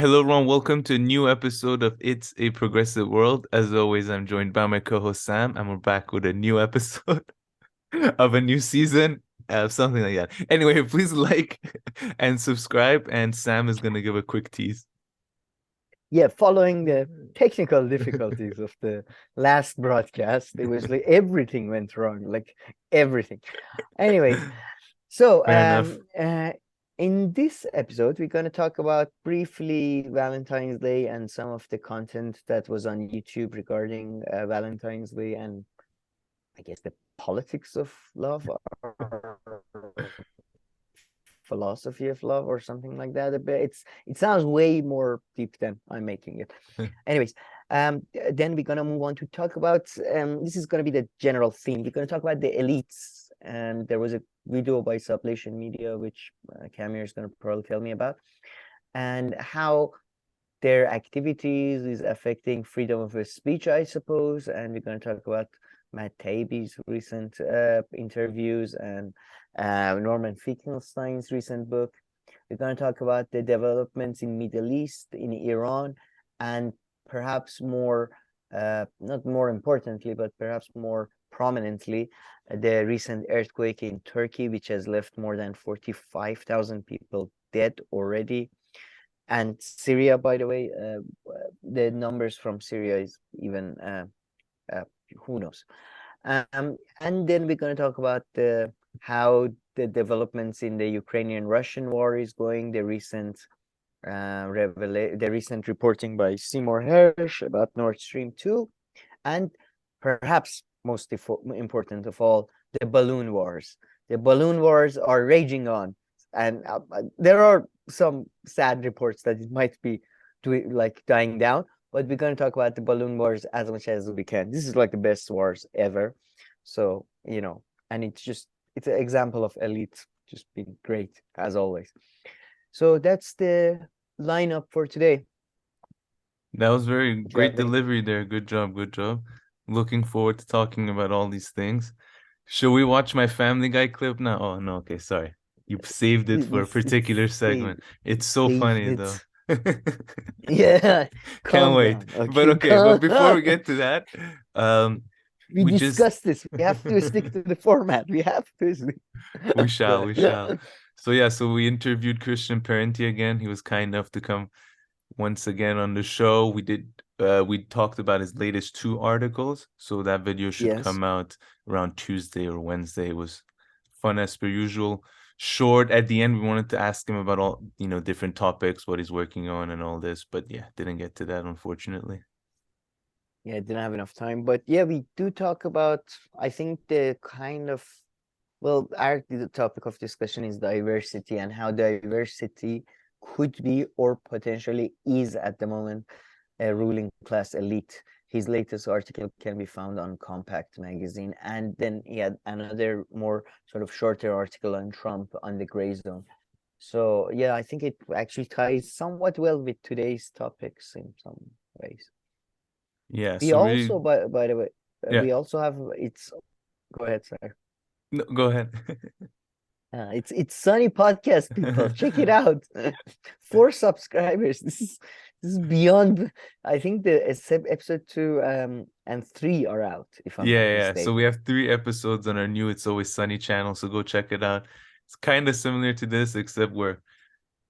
Hello, everyone. Welcome to a new episode of It's a Progressive World. As always, I'm joined by my co-host Sam, and we're back with a new episode of a new season, something like that. Anyway, please like and subscribe, and Sam is gonna give a quick tease. Yeah, following the technical difficulties of the last broadcast, it was like everything went wrong, like everything. Anyways, so Fair enough. in this episode, we're going to talk about briefly Valentine's Day and some of the content that was on YouTube regarding Valentine's Day and I guess the politics of love or philosophy of love or something like that. But it sounds way more deep than I'm making it. Anyways, then we're gonna move on to talk about this is gonna be the general theme. We're gonna talk about the elites, and there was a video by Sublation Media, which Camille is gonna probably tell me about, and how their activities is affecting freedom of speech, I suppose. And we're gonna talk about Matt Taibbi's recent interviews and Norman Finkelstein's recent book. We're going to talk about the developments in Middle East, in Iran, and perhaps more, not more importantly, but perhaps more prominently, the recent earthquake in Turkey, which has left more than 45,000 people dead already. And Syria, by the way, the numbers from Syria is even who knows. And then we're going to talk about how the developments in the Ukrainian-Russian war is going, the recent reporting by Seymour Hersh about Nord Stream 2, and perhaps most important of all, the balloon wars. The balloon wars are raging on, and there are some sad reports that it might be dying down, but we're going to talk about the balloon wars as much as we can. This is like the best wars ever. So, and it's an example of elite just being great as always. So that's the lineup for today. That was very Do you great have any? delivery there. Good job, good job. Looking forward to talking about all these things. Should we watch my Family Guy clip now? Oh no, okay, sorry. You saved it for a It's particular segment. It's so saved funny though. it. Yeah, Can't calm wait. down. But Okay, okay, but calm before we down. get to that, um, We we just discussed this. We have to stick to the format. We have to stick. we Go shall, we shall. ahead. So yeah, so we interviewed Christian Parenti again. He was kind enough to come once again on the show. We talked about his latest two articles. So that video should Yes. come out around Tuesday or Wednesday. It was fun as per usual. Short at the end, we wanted to ask him about all, different topics, what he's working on and all this, but yeah, didn't get to that unfortunately. Yeah, I didn't have enough time. But yeah, we do talk about, I think the kind of, well, the topic of discussion is diversity and how diversity could be or potentially is at the moment a ruling class elite. His latest article can be found on Compact magazine. And then he had another more sort of shorter article on Trump on the gray zone. So yeah, I think it actually ties somewhat well with today's topics in some ways. Yeah, We so really, also, by the way, yeah, we also have it's. Go ahead, sir. no, go ahead. It's Sunny Podcast, people. Check it out. 4 subscribers. This is beyond. I think the episode 2 and 3 are out, if I'm Yeah, not yeah. So we mistaken. have 3 episodes on our new It's Always Sunny channel, so go check it out. It's kind of similar to this, except we're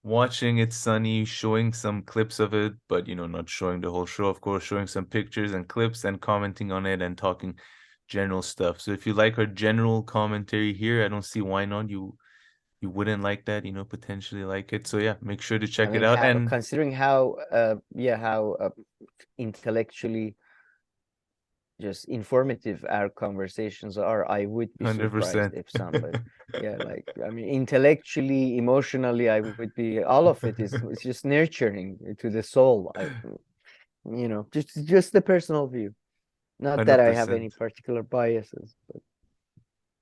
watching It's Sunny, showing some clips of it, but not showing the whole show, of course, showing some pictures and clips and commenting on it and talking general stuff. So if you like our general commentary here, I don't see why not. You wouldn't like that, potentially like it. So yeah, make sure to I check it mean, out. how And considering how intellectually just informative our conversations are, I would be surprised 100%. if somebody, yeah, like I mean, intellectually, emotionally, I would be. All of it is it's just nurturing to the soul. Just the personal view. Not that I have any 100%. particular biases, but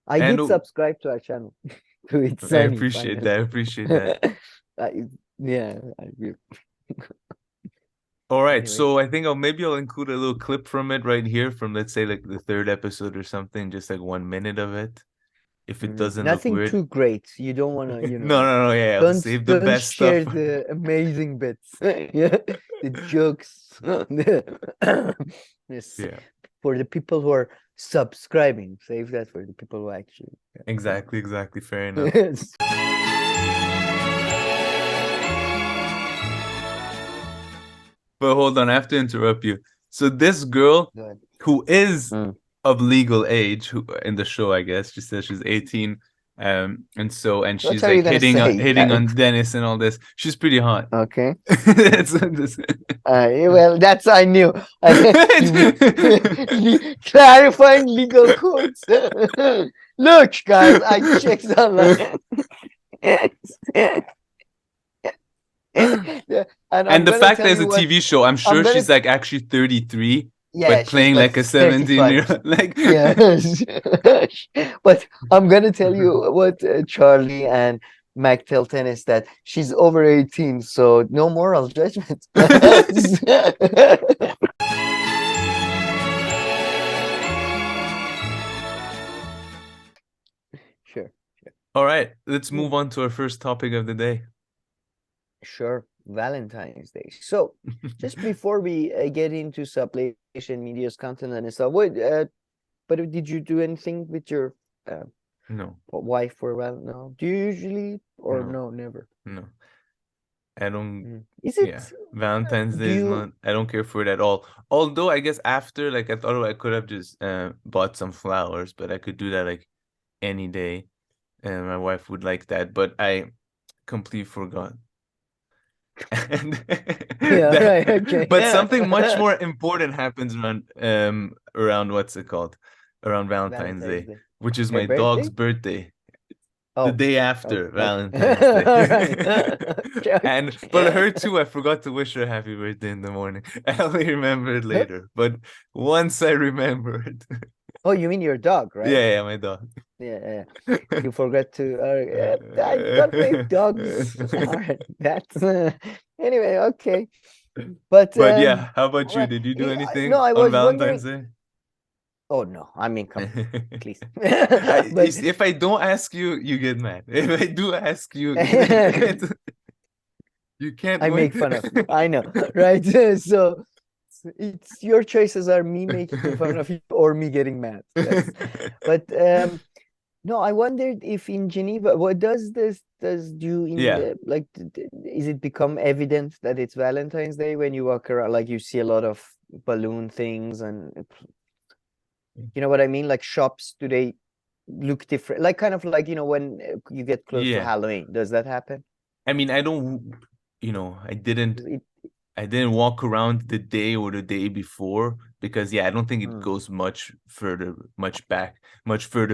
I And did subscribe to our channel. To It's I Sunny, appreciate that. finally. I appreciate that. Yeah, I will. All right, Anyways, so I think I'll include a little clip from it right here from let's say like the third episode or something, just like 1 minute of it. if it doesn't look Nothing weird. too great. You don't want to, No, yeah, I'll save the don't best stuff. share the amazing bits. Yeah, the jokes. Yes. Yeah, For the people who are subscribing, save that for the people who actually. exactly, fair enough. Yes. But hold on, I have to interrupt you. So this girl Go ahead. who is Mm. of legal age, who in the show, I guess, she says she's 18. And What she's are you like gonna say? hitting on Dennis and all this. She's pretty hot. Okay. It's- Well, that's I knew. Clarifying legal codes. Look, guys, I checked online. And And the fact that it's a what, TV show, I'm sure gonna- she's like actually 33, yeah, but playing like a 17-year-old. Like, yes. But I'm gonna tell you what Charlie and Mac tell Tennis, that she's over 18, so no moral judgment. Sure. all right, let's move on to our first topic of the day. Sure, Valentine's Day. So, just before we get into Sublation Media's content and stuff, but did you do anything with your No, wife or no? Do you usually, or no, never? no. I don't. Is it? Yeah, Valentine's Do Day is you? not. I don't care for it at all. Although I guess after, like, I thought I could have just bought some flowers, but I could do that like any day, and my wife would like that. But I completely forgot. And Yeah, right. Okay. But something much more important happens around what's it called? Around Valentine's Day, which is Her my dog's birthday? birthday. Oh, The day after okay. Valentine's Day. Okay. And but her too, I forgot to wish her happy birthday in the morning. I only remembered later. But once I remembered. Oh, you mean your dog, right? Yeah, my dog. Yeah. You forgot to. I don't know if dogs are that. Anyway, okay. But yeah, how about you? right. Did you do anything No, I on was Valentine's wondering. Day? Oh no, I mean, come on, please. But if I don't ask you, you get mad. If I do ask you, you can't I win. make fun of you. I know, right? So it's your choices are me making fun of you or me getting mad. But no, I wondered if in Geneva, what does do in the, like, is it become evident that it's Valentine's Day when you walk around, like you see a lot of balloon things and you know what I mean? Like shops, do they look different? Like kind of like, when you get close to Halloween, does that happen? I mean, I don't, I didn't walk around the day or the day before because I don't think it goes much further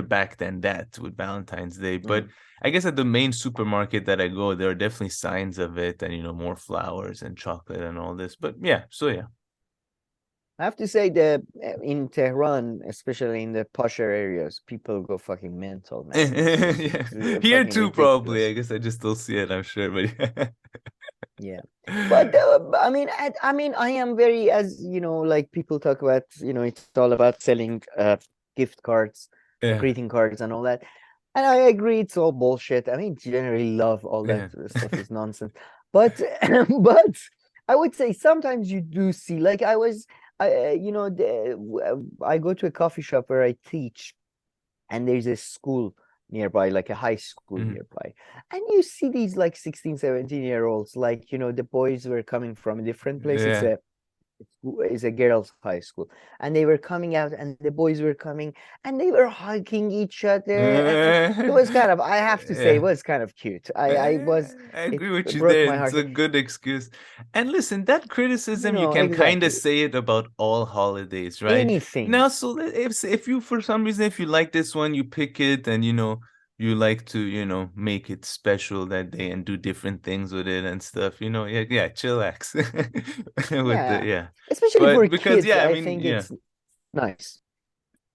back than that with Valentine's Day. But I guess at the main supermarket that I go, there are definitely signs of it and more flowers and chocolate and all this. But yeah. I have to say that in Tehran, especially in the posher areas, people go fucking mental, man. Here too, ridiculous. Probably. I guess I just don't see it, I'm sure, but yeah. But I mean, I am very, as like people talk about, it's all about selling gift cards, greeting cards, and all that. And I agree, it's all bullshit. I mean, generally love all that stuff is nonsense. But but I would say sometimes you do see, like I go to a coffee shop where I teach, and there's a school nearby, like a high school nearby, and you see these like 16, 17-year-olds, like the boys were coming from a different place. It's a girls' high school, and they were coming out, and the boys were coming, and they were hugging each other. And it was kind of, I have to say, it was kind of cute. I agree with you broke there. my heart. It's a good excuse. And listen, that criticism you can kind of say it about all holidays, right? Anything. Now, so if you, for some reason, if you like this one, you pick it, and you like to, make it special that day and do different things with it and stuff, chillax. Especially for kids, I think it's nice.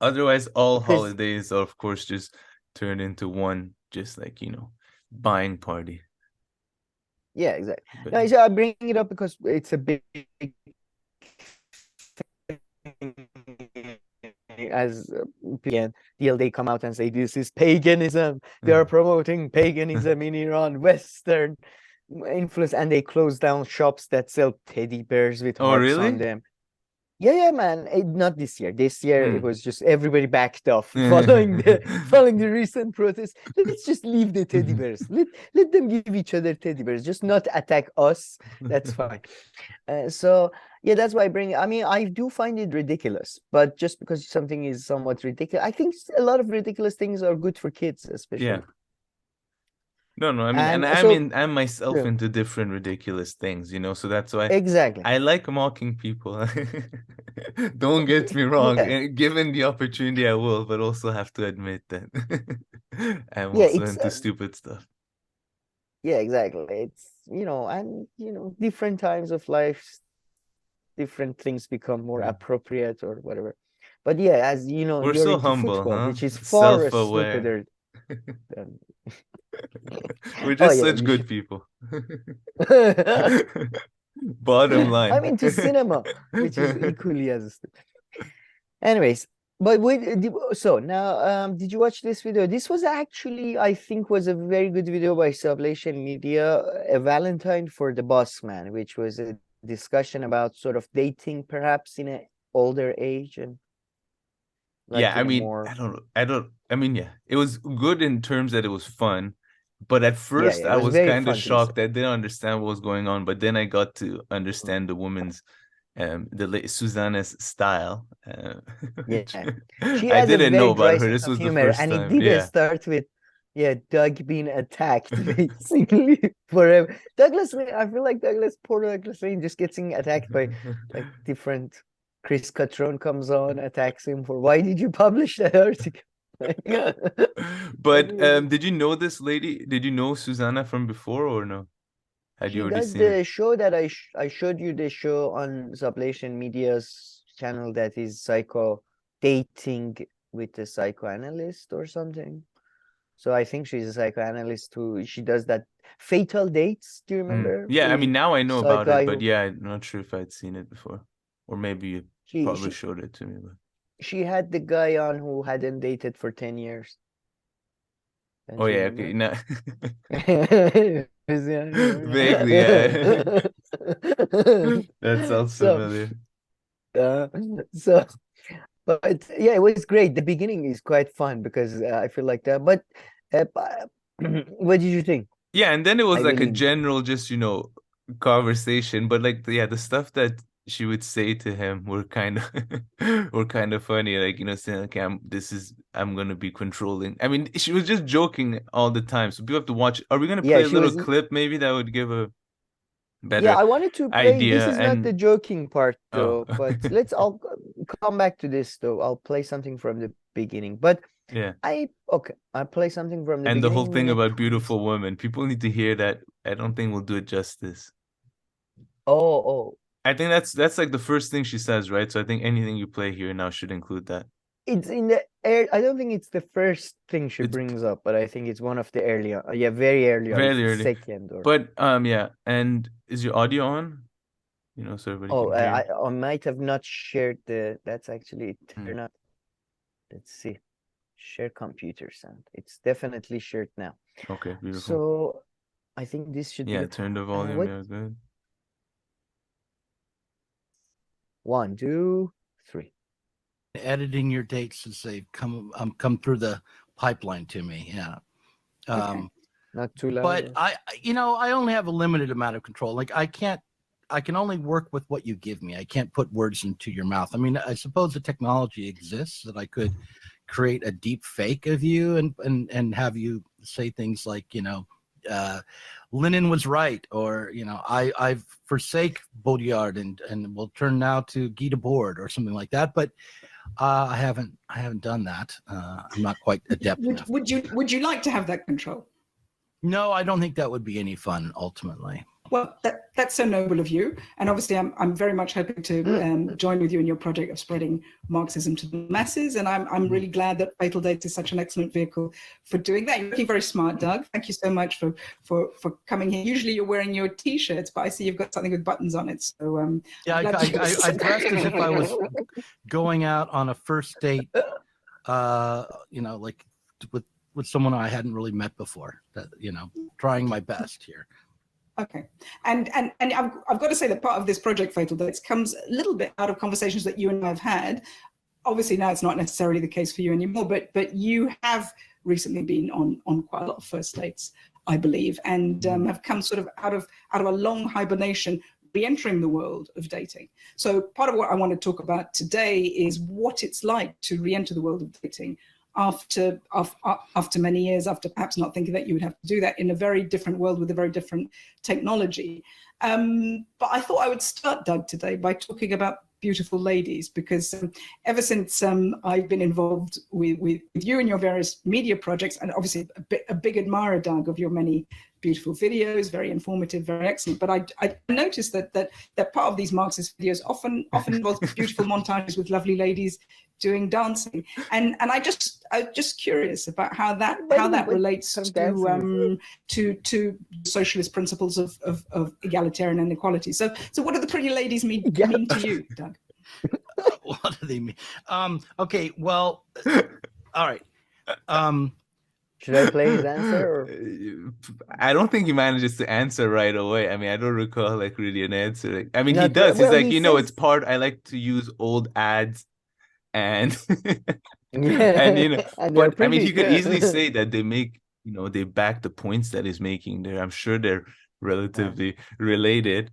Otherwise, all holidays are, of course, just turn into one, just like, buying party. Yeah, exactly. No, so I bring it up because it's a big as again, they come out and say this is paganism. They are promoting paganism in Iran, Western influence, and they close down shops that sell teddy bears with Oh, hearts on really? them. Yeah, man. Not this year. This year it was just everybody backed off following the recent protests. Let's just leave the teddy bears. Let them give each other teddy bears. Just not attack us. That's fine. So yeah, that's why I mean, I do find it ridiculous, but just because something is somewhat ridiculous, I think a lot of ridiculous things are good for kids, especially. Yeah. No, I mean, and I'm myself into different ridiculous things, you know, so that's why exactly I like mocking people. Don't get me wrong. Yeah. Given the opportunity, I will, but also have to admit that I'm Yeah, also it's into stupid stuff. yeah, exactly. It's, you know, and you know, different times of life, different things become more appropriate or whatever. But yeah, as you know, We're you're so into humble, football, huh? which is far Self-aware. stupider than We're oh just yeah, such you good should. people. Bottom line. I'm into cinema, which is equally as stupid. Anyways, but wait, so now did you watch this video? This was actually, I think, was a very good video by Sublation Media, a Valentine for the Boss Man, which was a discussion about sort of dating perhaps in an older age and like Yeah, I in a mean, more I mean, yeah, it was good in terms that it was fun, but at yeah, first it I was was very kind of fun to listen. shocked. I didn't understand what was going on, but then I got to understand the woman's Susanna's style, which Yeah, she I has a didn't know very about dry her. sense This of was the humor, first and it time. didn't Yeah. start with Doug being attacked basically forever. Douglas Lane, I feel like poor Douglas Lane just getting attacked by like different. Chris Catrone comes on, attacks him for why did you publish that article? But did you know this lady? Did you know Susanna from before or no? Had you She already does seen it? the show that I showed you, the show on Sublation Media's channel that is psycho dating with a psychoanalyst or something. So I think she's a psychoanalyst who she does that Fatal Dates. Do you remember Yeah, I mean the now I know about guy it, but who yeah, I'm not sure if I'd seen it before, or maybe you she probably she showed it to me. But she had the guy on who hadn't dated for 10 years. Don't oh you yeah, okay, remember? now vaguely, yeah, Yeah. that sounds So familiar. uh, so but yeah, it was great. The beginning is quite fun because I feel like that. But what did you think? Yeah, and then it was I like a believe general, just conversation, but like yeah, the stuff that she would say to him were kind of were kind of funny, like saying like I'm gonna be controlling. I mean, she was just joking all the time, so people have to watch. Are we gonna yeah, play a she little was. clip maybe that would give a Yeah, better I wanted to play. This idea? is not the And joking part oh though, but I'll come back to this though. I'll play something from the beginning. But yeah. okay, I'll play something from the And the whole beginning, thing minute about 20. beautiful women, people need to hear that. I don't think we'll do it justice. Oh, I think that's like the first thing she says, right? So I think anything you play here now should include that. it's in the air. I don't think it's the first thing she It's brings up, but I think it's one of the earlier. Yeah, very early on. It's fairly the early. second or. But yeah. And is your audio on? So everybody Oh, can hear. I might have not shared the. That's actually Mm. turn up. Let's see. Share computer sound. It's definitely shared now. Okay, beautiful. So I think this should be Yeah, good. turn the volume. What? Yeah, good. 1, 2, 3. Editing your dates as they've come through the pipeline to me. Yeah. Okay. Not too loud. But I only have a limited amount of control. Like I can only work with what you give me. I can't put words into your mouth. I mean, I suppose the technology exists that I could create a deep fake of you and have you say things like, Lenin was right, or I forsake Baudrillard and will turn now to Guy Debord or something like that. But I haven't done that. I'm not quite adept enough. Would you like to have that control? No, I don't think that would be any fun ultimately. Well, that's so noble of you, and obviously I'm very much hoping to join with you in your project of spreading Marxism to the masses, and I'm really glad that Fatal Dates is such an excellent vehicle for doing that. You're looking very smart, Doug. Thank you so much for coming here. Usually you're wearing your t-shirts, but I see you've got something with buttons on it. So yeah, I dressed as if I was going out on a first date, you know, like with someone I hadn't really met before. That, you know, trying my best here. Okay, and I've got to say that part of this project, Fatal Dates, comes a little bit out of conversations that you and I have had. Obviously, now it's not necessarily the case for you anymore, but you have recently been on quite a lot of first dates, I believe, and have come sort of out of a long hibernation, re-entering the world of dating. So part of what I want to talk about today is what it's like to re-enter the world of dating after many years, after perhaps not thinking that you would have to do that in a very different world with a very different technology. But I thought I would start, Doug, today by talking about beautiful ladies, because ever since I've been involved with you and your various media projects, and obviously a big admirer, Doug, of your many beautiful videos, very informative, very excellent. But I noticed that part of these Marxist videos often involves beautiful montages with lovely ladies doing dancing, and I'm just curious about how that relates to socialist principles of egalitarian inequality. So what do the pretty ladies mean to you, Doug? What do they mean? Okay, well, all right. Should I play his answer? Or? I don't think he manages to answer right away. I mean, I don't recall like really an answer. Like, I mean, he Not does. well, He's like, he you know, says- it's part. I like to use old ads, and Yeah. and you know, And they're but I mean, he could pretty. easily say that they make, you know, they back the points that he's making there. I'm sure they're relatively related.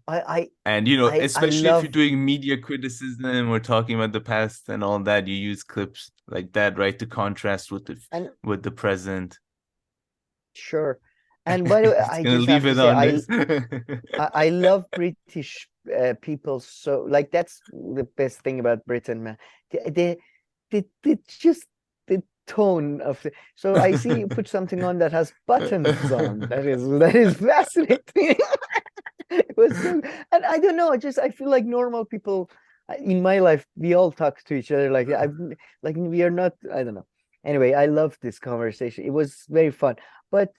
And you know, especially if you're doing media criticism or talking about the past and all that, you use clips like that, right, to contrast with the present. Sure. And by the way, I just have to say, I love British people. So like, that's the best thing about Britain, man. They just the tone of the, so I see you put something on that has buttons on. That is fascinating. It was so, and I don't know, I feel like normal people in my life, we all talk to each other like we are not, I don't know. Anyway, I love this conversation. It was very fun. But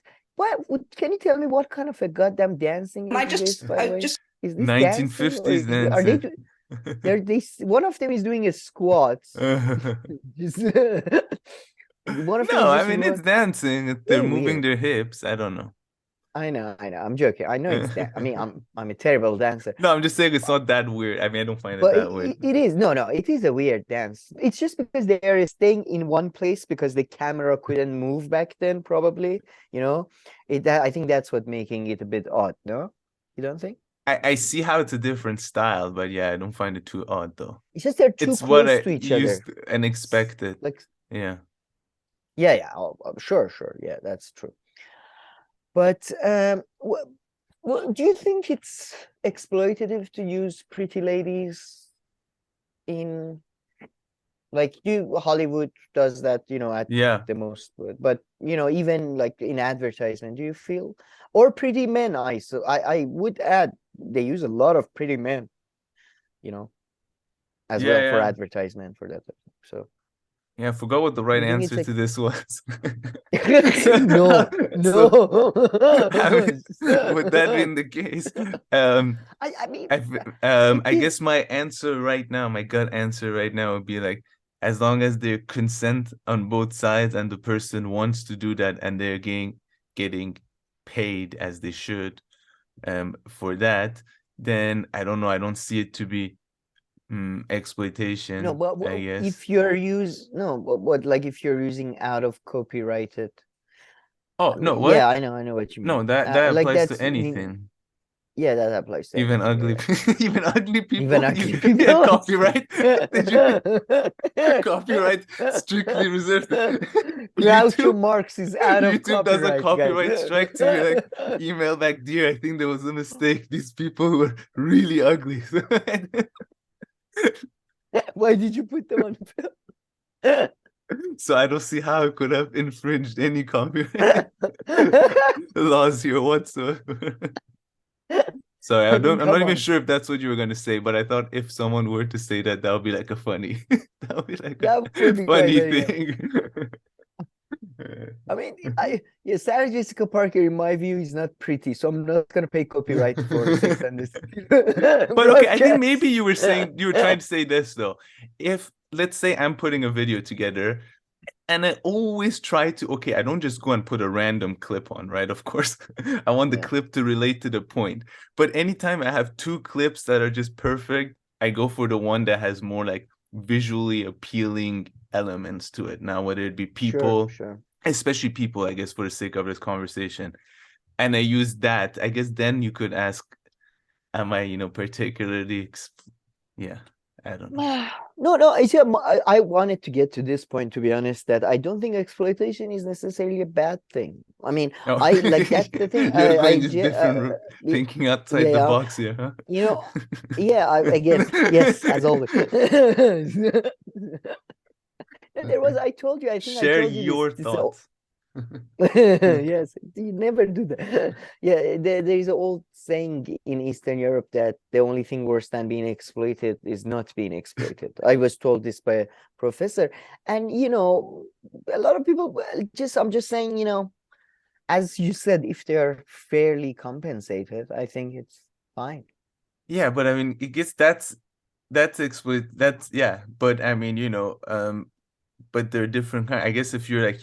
can you tell me what kind of a goddamn dancing is this, by the way? Is this 1950s dancing? Are they one of them is doing a squat. No, I mean, it's dancing. They're moving their hips. I don't know. I know. I'm joking. I know it's that. I mean, I'm a terrible dancer. No, I'm just saying it's not that weird. I mean, I don't find it that weird. It is. No, it is a weird dance. It's just because they are staying in one place because the camera couldn't move back then, probably. You know, I think that's what making it a bit odd. No, you don't think? I see how it's a different style, but yeah, I don't find it too odd though. It's just they're too close to each other and expected. Like, yeah. Oh, sure. Yeah, that's true. But do you think it's exploitative to use pretty ladies in, like, Hollywood does that, you know, at the most, but you know, even like in advertisement, do you feel, or pretty men? I would add they use a lot of pretty men, you know, as well for advertisement for that. So. Yeah, I forgot what the right answer to this was. No. I mean, would that be the case? I guess my answer right now, my gut answer right now would be like, as long as there's consent on both sides and the person wants to do that and they're getting paid as they should for that, then I don't know. I don't see it to be exploitation. No, but I guess if you're if you're using out of copyrighted. Oh no! What? Yeah, I know what you mean. No, that applies to anything. Yeah, that applies to even anything, ugly, even ugly people. Even ugly people. Yeah, copyright. Copyright strictly reserved. Groucho Marx is out of YouTube copyright. Does a copyright strike to me, like, email back, dear, I think there was a mistake. These people were really ugly. Why did you put them on film? So I don't see how it could have infringed any copyright laws here whatsoever. Sorry, I mean, I'm not come even on. sure if that's what you were gonna say, but I thought if someone were to say that, that would be like a funny, that would be like a That would be quite funny funny, yeah. thing. I mean, yeah, Sarah Jessica Parker, in my view, is not pretty, so I'm not gonna pay copyright for Sex and the City But okay, I think broadcast. maybe you were trying to say this though. If let's say I'm putting a video together and I always try to, okay, I don't just go and put a random clip on, right? Of course, I want the Yeah. clip to relate to the point. But anytime I have two clips that are just perfect, I go for the one that has more like visually appealing elements to it. Now, whether it be people, Sure. especially people, I guess, for the sake of this conversation, and I use that, I guess then you could ask, am I, particularly, yeah, I don't know. No, I see. I wanted to get to this point, to be honest, that I don't think exploitation is necessarily a bad thing. I mean, Oh. I like that's the thing. You're going just different, Yeah, thinking outside the yeah, box here, huh? you know, yeah, again, yes, as always. There was, I told you, I think I Share told you your this thoughts. yes, you never do that. Yeah, there's an old saying in Eastern Europe that the only thing worse than being exploited is not being exploited. I was told this by a professor, and a lot of people, I'm just saying, as you said, if they're fairly compensated, I think it's fine. Yeah, but I mean, it gets that's exploit. That's yeah, but I mean, but they're different kind. I guess if you're like,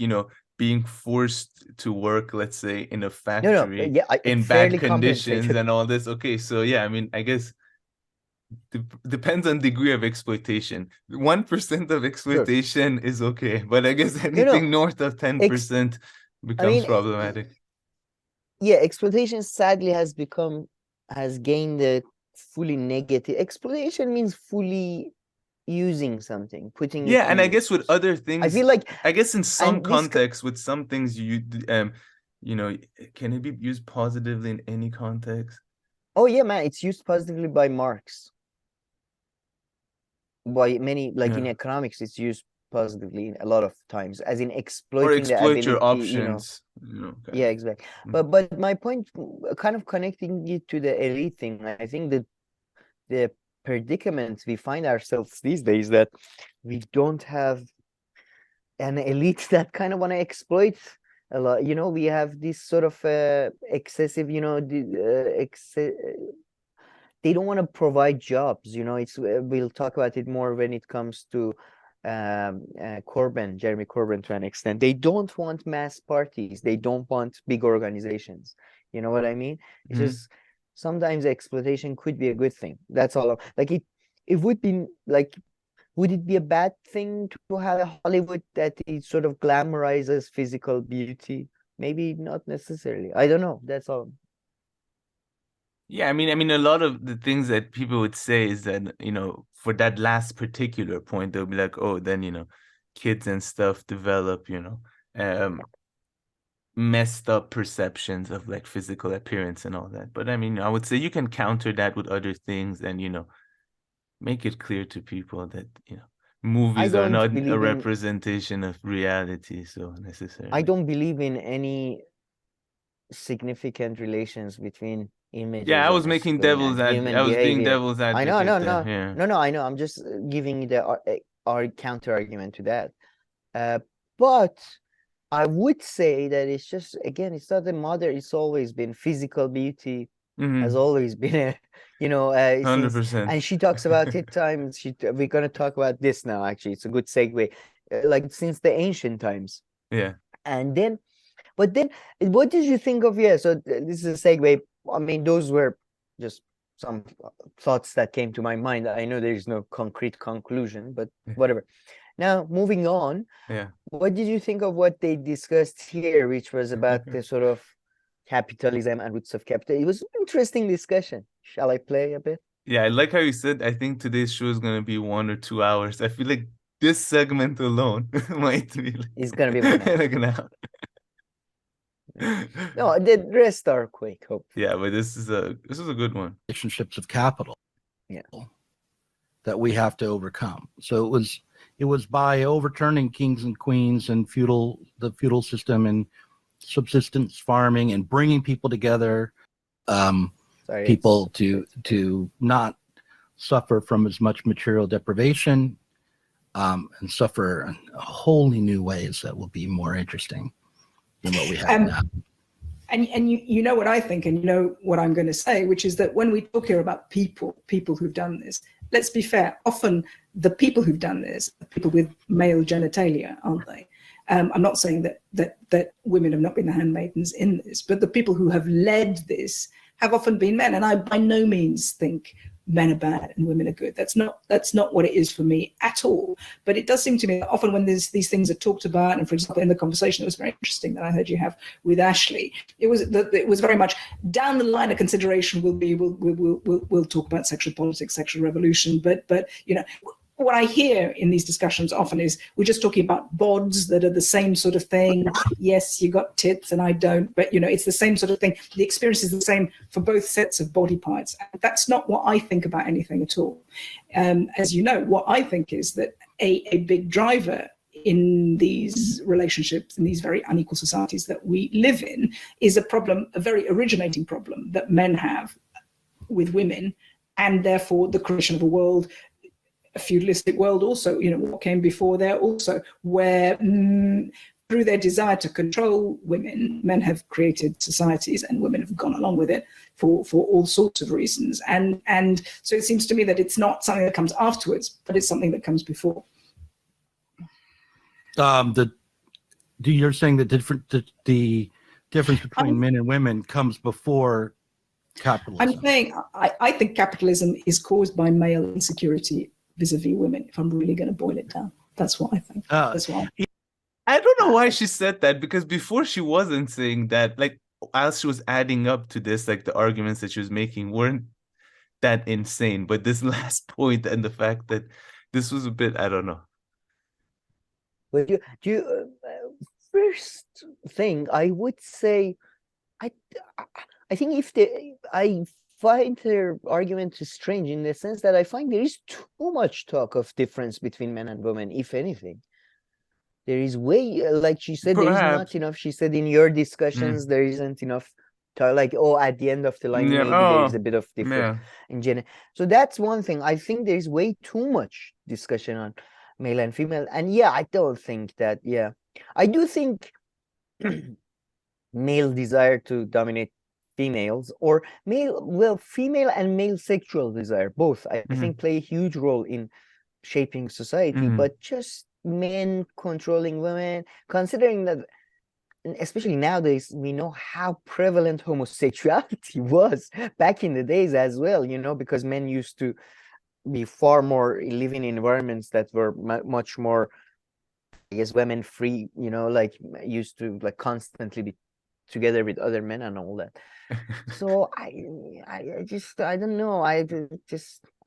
being forced to work, let's say, in a factory Yeah, in fairly bad conditions compensated. and all this. Okay, so yeah, I mean, I guess depends on degree of exploitation. 1% of exploitation is okay, but I guess anything north of 10% becomes problematic. Yeah, exploitation sadly has gained a fully negative. Exploitation means fully using something, putting it to and I use. guess with other things, I feel like, I guess in some context, with some things can it be used positively in any context? Oh yeah, man, it's used positively by Marx. By many, like in economics, it's used positively a lot of times, as in exploiting the ability, your options. Yeah, exactly. But my point, kind of connecting it to the elite thing, I think that the predicament we find ourselves these days, that we don't have an elite that kind of want to exploit a lot. We have this sort of excessive, they don't want to provide jobs. It's we'll talk about it more when it comes to Jeremy Corbyn, to an extent. They don't want mass parties. They don't want big organizations. You know what I mean? It's just sometimes exploitation could be a good thing. That's all. Like it would be like, would it be a bad thing to have a Hollywood that it sort of glamorizes physical beauty? Maybe not necessarily. I don't know. That's all. Yeah, I mean, a lot of the things that people would say is that, for that last particular point, they'll be like, oh, then, kids and stuff develop, messed up perceptions of like physical appearance and all that. But I mean, I would say you can counter that with other things and, make it clear to people that, movies are not a representation of reality, so necessarily. I don't believe in any significant relations between images. Yeah, I was making devil's advocate. I was being devil's advocate. I know, no. I know. I'm just giving our counter argument to that. But I would say that it's just, again, it's not the mother. It's always been physical beauty. Has always been a, 100%. And she talks about it times. We're gonna talk about this now. Actually, it's a good segue. Like since the ancient times. Yeah. And then, but then, what did you think of? Yeah. So this is a segue. I mean, those were just some thoughts that came to my mind. I know there is no concrete conclusion, but whatever. Now, moving on. Yeah. What did you think of what they discussed here, which was about the sort of capitalism and roots of capital? It was an interesting discussion. Shall I play a bit? Yeah, I like how you said, I think today's show is going to be 1 or 2 hours. I feel like this segment alone might be like, it's going to be 1 hour. like an hour. No, the rest are quick, hopefully. Yeah, but this is a good one. Relationships of capital. Yeah. That we have to overcome. So it was by overturning kings and queens and the feudal system and subsistence farming and bringing people together. So Sorry, people to not suffer from as much material deprivation, and suffer in wholly new ways that will be more interesting than what we have now. And you know what I think, and you know what I'm going to say, which is that when we talk here about people who've done this, let's be fair, often the people who've done this are people with male genitalia, aren't they? I'm not saying that women have not been the handmaidens in this, but the people who have led this have often been men. And I by no means think men are bad and women are good. That's not what it is for me at all. But it does seem to me that often when these things are talked about, and for example, in the conversation, it was very interesting that I heard you have with Ashley. It was very much down the line. A consideration will be we'll talk about sexual politics, sexual revolution. But you know, what I hear in these discussions often is we're just talking about bods that are the same sort of thing. Yes, you got tits and I don't, but you know, it's the same sort of thing. The experience is the same for both sets of body parts. That's not what I think about anything at all. As you know, what I think is that a big driver in these relationships, in these very unequal societies that we live in, is a problem, a very originating problem that men have with women, and therefore the creation of a world, a feudalistic world also, you know, what came before there also, where through their desire to control women, men have created societies and women have gone along with it for all sorts of reasons. And so it seems to me that it's not something that comes afterwards, but it's something that comes before. You're saying that the difference between men and women comes before capitalism? I'm saying I think capitalism is caused by male insecurity vis-a-vis women, if I'm really going to boil it down. That's what I think. That's why. I don't know why she said that, because before she wasn't saying that. Like, as she was adding up to this, like the arguments that she was making weren't that insane. But this last point and the fact that this was a bit, I don't know. But first thing I would say, I think I find her argument strange in the sense that I find there is too much talk of difference between men and women, if anything. There is way, like she said, there is not enough. She said in your discussions, there isn't enough talk, like, oh, at the end of the line, maybe there is a bit of difference in gender. So that's one thing. I think there is way too much discussion on male and female. And yeah, I don't think that, I do think male desire to dominate females, or female and male sexual desire, both I think play a huge role in shaping society. But just men controlling women, considering that especially nowadays we know how prevalent homosexuality was back in the days as well, you know, because men used to be far more living in environments that were much more, I guess, women free, you know, like used to like constantly be together with other men and all that. So I don't know. I don't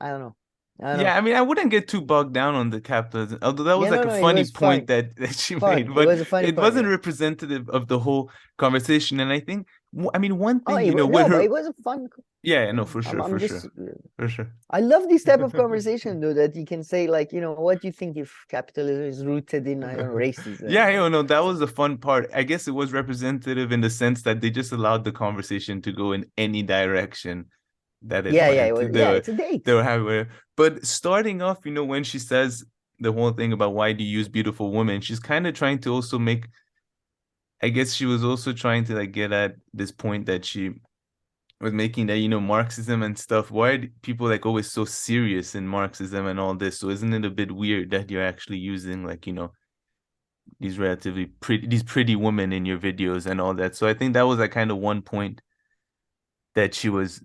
know. I mean, I wouldn't get too bogged down on the capitalism, although that was a funny point that she made, but it wasn't representative of the whole conversation. And I think, I mean, one thing, it was a fun. Yeah, no, for sure. I love this type of conversation, though, that you can say, like, you know, what do you think if capitalism is rooted in, I don't know, racism? That was the fun part. I guess it was representative in the sense that they just allowed the conversation to go in any direction that it it's a date. They were having, but starting off, you know, when she says the whole thing about why do you use beautiful women, she's kind of trying to also make, I guess she was also trying to like get at this point that she was making, that, you know, Marxism and stuff, why are people like always so serious in Marxism and all this? So isn't it a bit weird that you're actually using, like, you know, these pretty women in your videos and all that? So I think that was like kind of one point that she was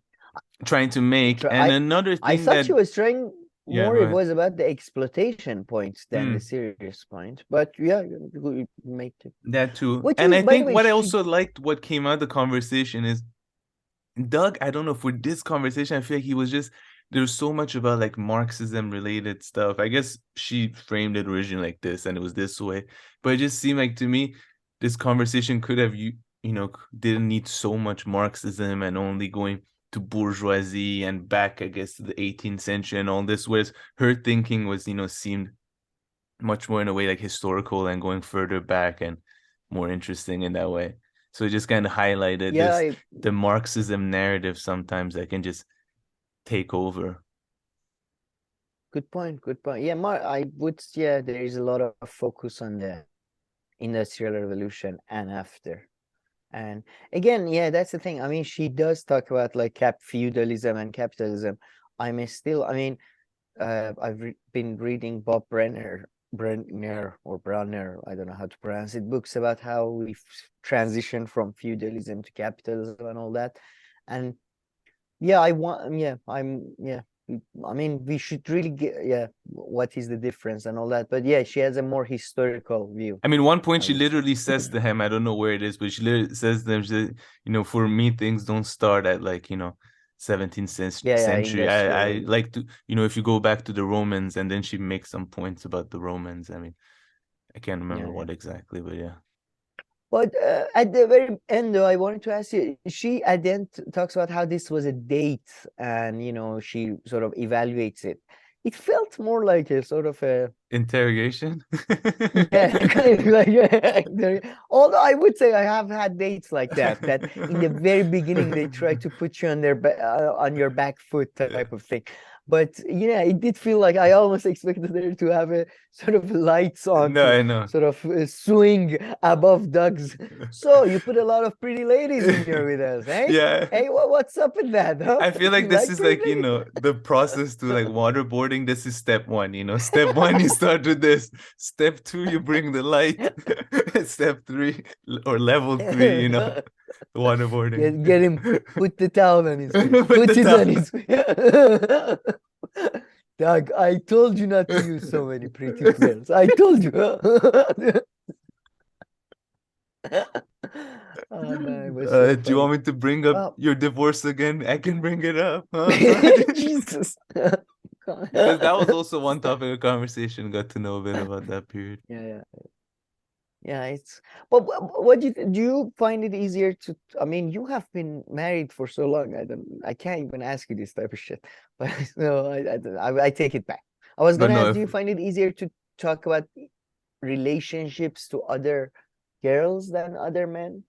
trying to make. And another thing I thought she was trying more, it was about the exploitation points than the serious point, but you make it that too. And I think what I also liked, what came out of the conversation is Doug, I don't know, for this conversation, I feel like he was just, there's so much about like Marxism related stuff. I guess she framed it originally like this and it was this way, but it just seemed like to me this conversation could have, you know, didn't need so much Marxism and only going to bourgeoisie and back, I guess, to the 18th century and all this, whereas her thinking was, you know, seemed much more in a way like historical and going further back and more interesting in that way. So it just kind of highlighted Yeah, this the Marxism narrative sometimes that can just take over. good point. Good point. Yeah, I would. Yeah, there is a lot of focus on the Industrial Revolution and after. And again, yeah, that's the thing. I mean, she does talk about like feudalism and capitalism. I mean, I've been reading Bob Brenner, I don't know how to pronounce it, books about how we transitioned from feudalism to capitalism and all that. And yeah, I mean, we should really get, what is the difference and all that. But yeah, she has a more historical view. I mean, one point she literally says to him, I don't know where it is, but she literally says to him, you know, for me, things don't start at like, you know, 17th century. I like to, you know, if you go back to the Romans, and then she makes some points about the Romans. I mean, I can't remember what exactly, but yeah. But at the very end, though, I wanted to ask you, she at the end talks about how this was a date and, you know, she sort of evaluates it. It felt more like a sort of a interrogation. Yeah, kind of like, although I would say I have had dates like that in the very beginning they try to put you on on your back foot type of thing. But yeah, it did feel like I almost expected her to have a sort of lights on, no, I know, sort of swing above Doug's. So you put a lot of pretty ladies in here with us, eh? Yeah. Hey, what's up with that? Huh? I feel like this is like, you know, the process to like waterboarding. This is step one, you know. Step one, you start with this. Step two, you bring the light. Step three, or level three, you know, waterboarding. Get him, put the towel on his feet. Put it on his feet. Doug, I told you not to use so many pretty girls. I told you. Oh, man, so do you want me to bring up your divorce again? I can bring it up. Huh? Jesus. Because that was also one topic of conversation. Got to know a bit about that period. Yeah, it's. But what do you find it easier to? I mean, you have been married for so long. I can't even ask you this type of shit. But no, I take it back. I was gonna ask, do you find it easier to talk about relationships to other girls than other men?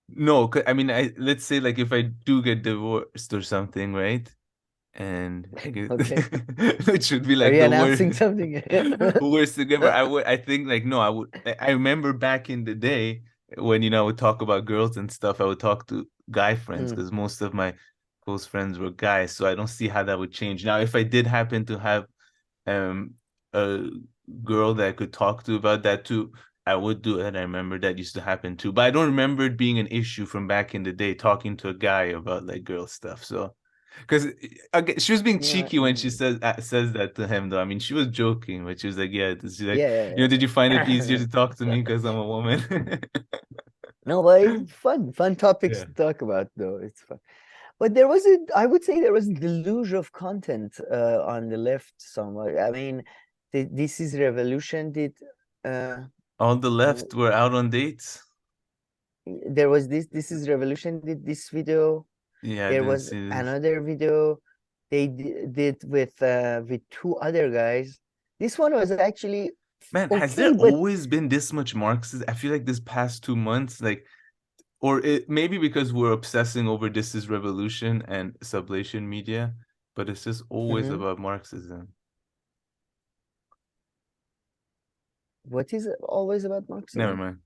No, I mean, let's say like if I do get divorced or something, right? And it should be like the announcing something worst thing ever. I think like no, I remember back in the day when, you know, I would talk about girls and stuff, I would talk to guy friends because most of my close friends were guys, so I don't see how that would change. Now, if I did happen to have a girl that I could talk to about that too, I would do it. I remember that used to happen too, but I don't remember it being an issue from back in the day talking to a guy about like girl stuff. So, because she was being cheeky when she says that to him, though. I mean, she was joking, but she was like, "Yeah, she's like, you know, did you find it easier to talk to me because I'm a woman?" No, but it's fun topics to talk about, though. It's fun. But I would say there was a deluge of content on the left somewhat. I mean, This Is Revolution did. All the left were out on dates. There was This Is Revolution did this video. Yeah, there was another video they did with two other guys. This one was actually has there always been this much Marxism? I feel like this past 2 months, like, or maybe because we're obsessing over This Is Revolution and Sublation Media, but it's just always about Marxism. What is it always about Marxism? Never mind.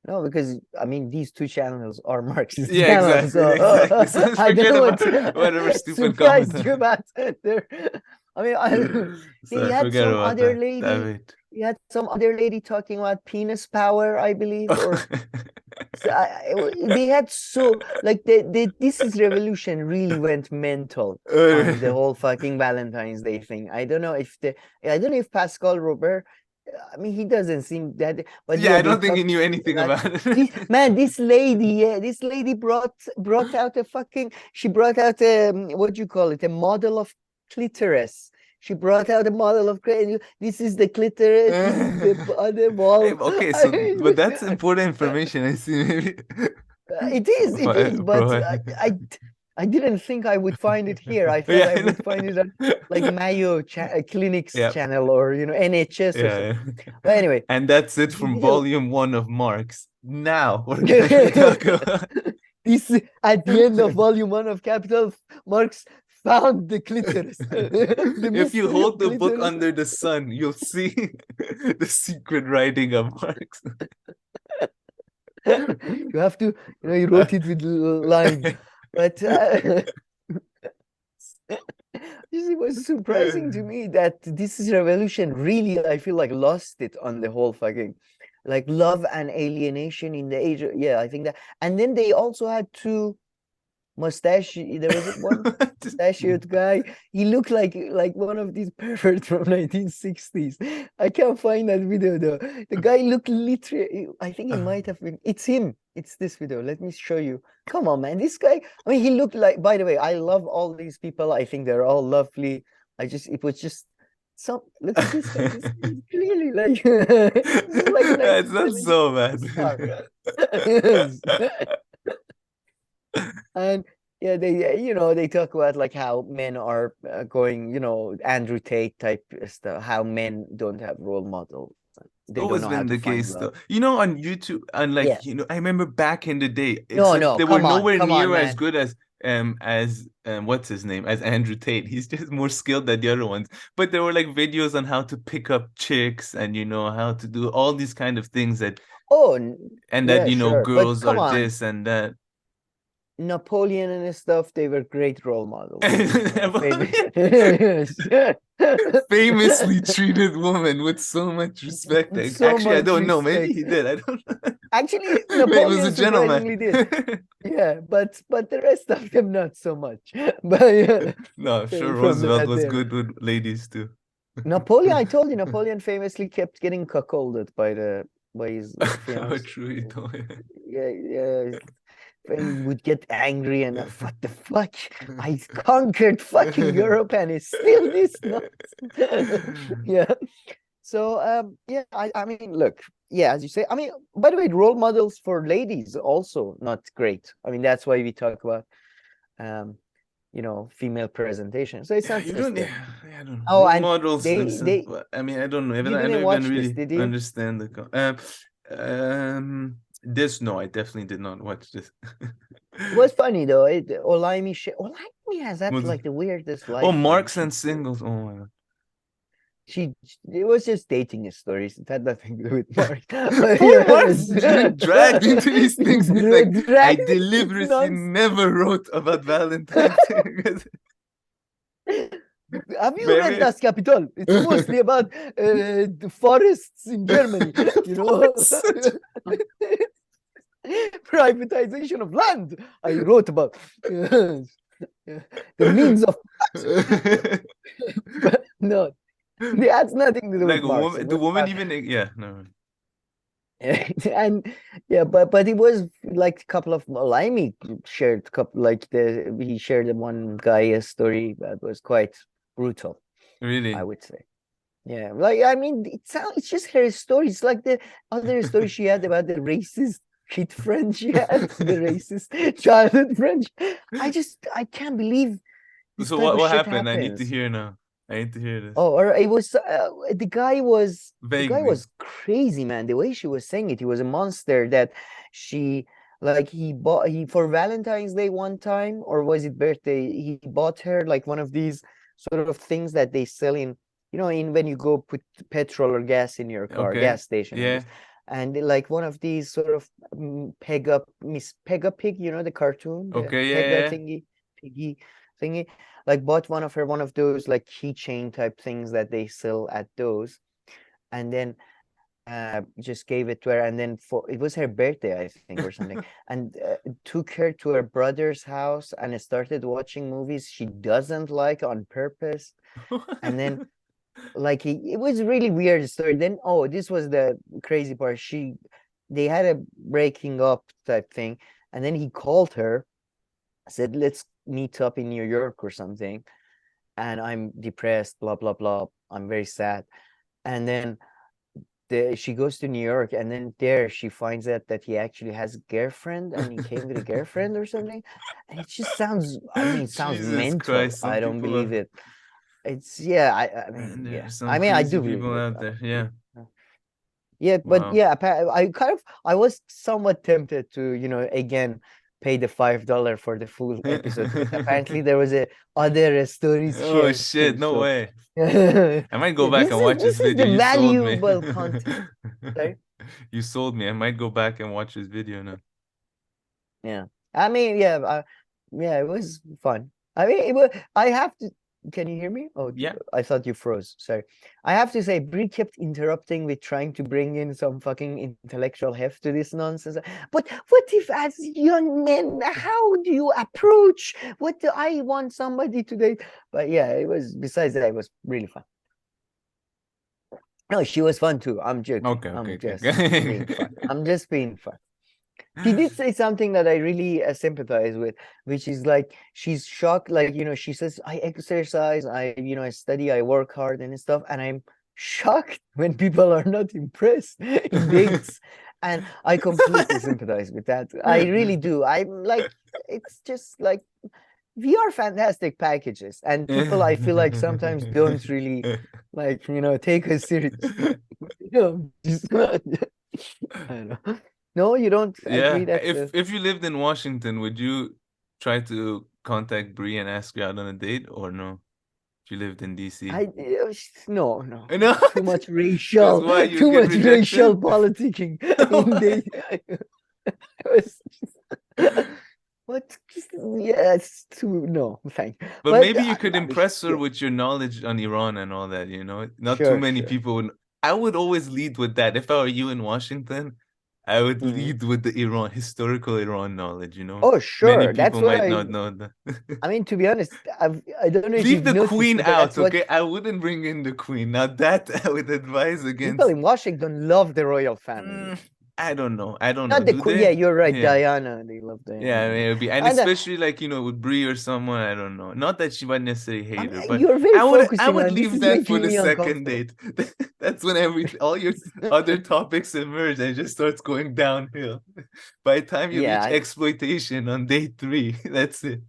No, because I mean these two channels are Marxist. Yeah, channels, exactly. So I don't know whatever stupid surprised you about. I mean, he had some other lady. He had some other lady talking about penis power, I believe, or they had like This Is Revolution really went mental on the whole fucking Valentine's Day thing. I don't know if Pascal Robert. I mean, he doesn't seem that. But yeah, I don't think he knew anything about it. This lady brought out a fucking. She brought out a what do you call it? A model of clitoris. She brought out a model of clitoris. This is the clitoris. This is the other wall. Okay, so but that's important information. I see. Maybe it is. But I didn't think I would find it here. I thought Yeah, I would find it on like Mayo Clinic's Yep. channel or NHS or Yeah, something. But anyway, and that's it the from video- volume 1 of Marx. Now we're gonna talk about this at the end of volume 1 of Capital, Marx found the clitoris. The if you mystery hold of the book clitoris. under the sun, you'll see the secret writing of Marx. You have to, he wrote it with lines. But it was surprising to me that this revolution really, I feel like, lost it on the whole fucking like love and alienation in the age. Yeah, I think that. And then they also had two mustache. There was one mustachioed guy. He looked like one of these perverts from 1960s. I can't find that video though. The guy looked literally. I think it might have been. It's him. It's this video. Let me show you. Come on, man. This guy. I mean, he looked like. By the way, I love all these people. I think they're all lovely. It was just. Some look at this guy. This guy is clearly like. It's not so bad. And yeah, they talk about like how men are going, Andrew Tate type stuff, how men don't have role models. They Always don't know how been to the find case love. though. On YouTube and like Yeah. I remember back in the day, No, except they were come on, nowhere come on, near as man. good as what's his name, as Andrew Tate. He's just more skilled than the other ones. But there were like videos on how to pick up chicks and how to do all these kind of things that Yeah, that sure. But girls come are on. this and that. Napoleon and his stuff, they were great role models. Famously treated woman with so much respect. So Actually, I much don't know. Maybe respect. he did. I don't know. Actually, Maybe he Napoleon was a gentleman. surprisingly did. Yeah, but the rest of them not so much. But yeah, No, I'm sure from Roosevelt that was era. good with ladies too. Napoleon, I told you, Napoleon famously kept getting cuckolded by his Oh, fiance. true, you told me. Yeah. He would get angry and what the fuck? I conquered fucking Europe and it's still this nuts. Yeah. So yeah, I mean, look, yeah, as you say, I mean, by the way, role models for ladies also not great. I mean, that's why we talk about female presentation. So it's not You just don't, the- I don't know. Oh, Role and models they themselves. I mean, I don't know. you I didn't don't watch even this, really did you? understand this. No, I definitely did not watch this. It was funny though. Olaimi has that Was- like the weirdest life. Oh, man. Marks and Singles. Oh my God. It was just dating stories. It had nothing to do with Mark. Poor Mark's been dragged into these things. He's like, I Dragged into deliberately nonsense. never wrote about Valentine. Have you Maybe- read Das Kapital? It's mostly about the forests in Germany. Privatization of land. I wrote about the means of. But no, that's nothing to do like with Marx. the woman even no. And yeah, but it was like a couple of Laimi shared he shared one guy story that was quite brutal, Really? I would say. Yeah, like I mean, it's just her story. It's like the other story she had about the racist kid friend she had, the racist childhood friend. I can't believe. So what happened? I need to hear now. I need to hear this. Oh, or it was the guy was Vaguely. crazy, man. The way she was saying it, he was a monster that he bought for Valentine's Day one time, or was it birthday? He bought her like one of these sort of things that they sell in when you go put petrol or gas in your car, gas station. Yeah. And like one of these sort of Miss Pegga Pig, the cartoon. Okay, Pegga thingy, piggy thingy. Like bought one of those like keychain type things that they sell at those, and then just gave it to her, and then it was her birthday, I think, or something, and took her to her brother's house and started watching movies she doesn't like on purpose, and then like it was really weird story. Then this was the crazy part. They had a breaking up type thing, and then he called her, said, let's meet up in New York or something, and I'm depressed, blah blah blah, I'm very sad. And then she goes to New York, and then there she finds out that he actually has a girlfriend, and he came with a girlfriend or something. And it just sounds, I mean, it sounds Jesus mental. Christ, some I don't people believe are, it. It's yeah, I mean, there yeah. are some I mean, I crazy do believe people it. out there. Yeah. Yeah, but Wow. yeah, I was somewhat tempted to, again pay the $5 for the full episode. But apparently there was a other stories Oh shared shit, too. no So way. yeah, I might go back and watch this this is the video. You sold me. valuable content. Sorry? You sold me. I might go back and watch this video now. Yeah. I mean, yeah, yeah, it was fun. I mean, I have to. Can you hear me? Oh, Yeah. I thought you froze. Sorry. I have to say, Brie kept interrupting with trying to bring in some fucking intellectual heft to this nonsense. But what if, as young men, how do you approach? What do I want somebody to date? But yeah, it was. Besides that, it was really fun. No, she was fun too. I'm joking. Okay, I'm okay, just okay. being fun. I'm just being fun. She did say something that I really sympathize with, which is like she's shocked. Like, she says, I exercise, I study, I work hard and stuff. And I'm shocked when people are not impressed in dates. And I completely sympathize with that. I really do. I'm like, it's just like, we are fantastic packages. And people, I feel like sometimes don't really like, take us seriously. Just, I don't know. No, you don't agree Yeah. that If you lived in Washington, would you try to contact Brie and ask her out on a date, or no? If you lived in DC. no, No. too much Because racial, why, you too get much racial rejection? politicking in the. What? Yeah, it's too no, thank. But But maybe you could impress her yeah, with your knowledge on Iran and all that, Not too sure, many sure. people would. I would always lead with that. If I were you in Washington, I would Mhm. lead with the historical Iran knowledge, Oh, Many sure. That's people what might I. not know that. I mean, to be honest, I don't know if Leave you've the noticed, queen but out, that's what okay? I wouldn't bring in the queen. Now that I would advise people against. in Washington love the royal family. I don't know. I don't know. Not the Do queen. they? Yeah, you're right. Yeah. Diana, they love Yeah, Diana. maybe. And And especially like, with Brie or someone, I don't know. Not that she might necessarily I hate mean, her, but you're very I focusing would on this. leave Is that for making the me second uncomfortable. date. That's when all your other topics emerge and it just starts going downhill. By the time you reach Yeah, exploitation on day 3, that's it.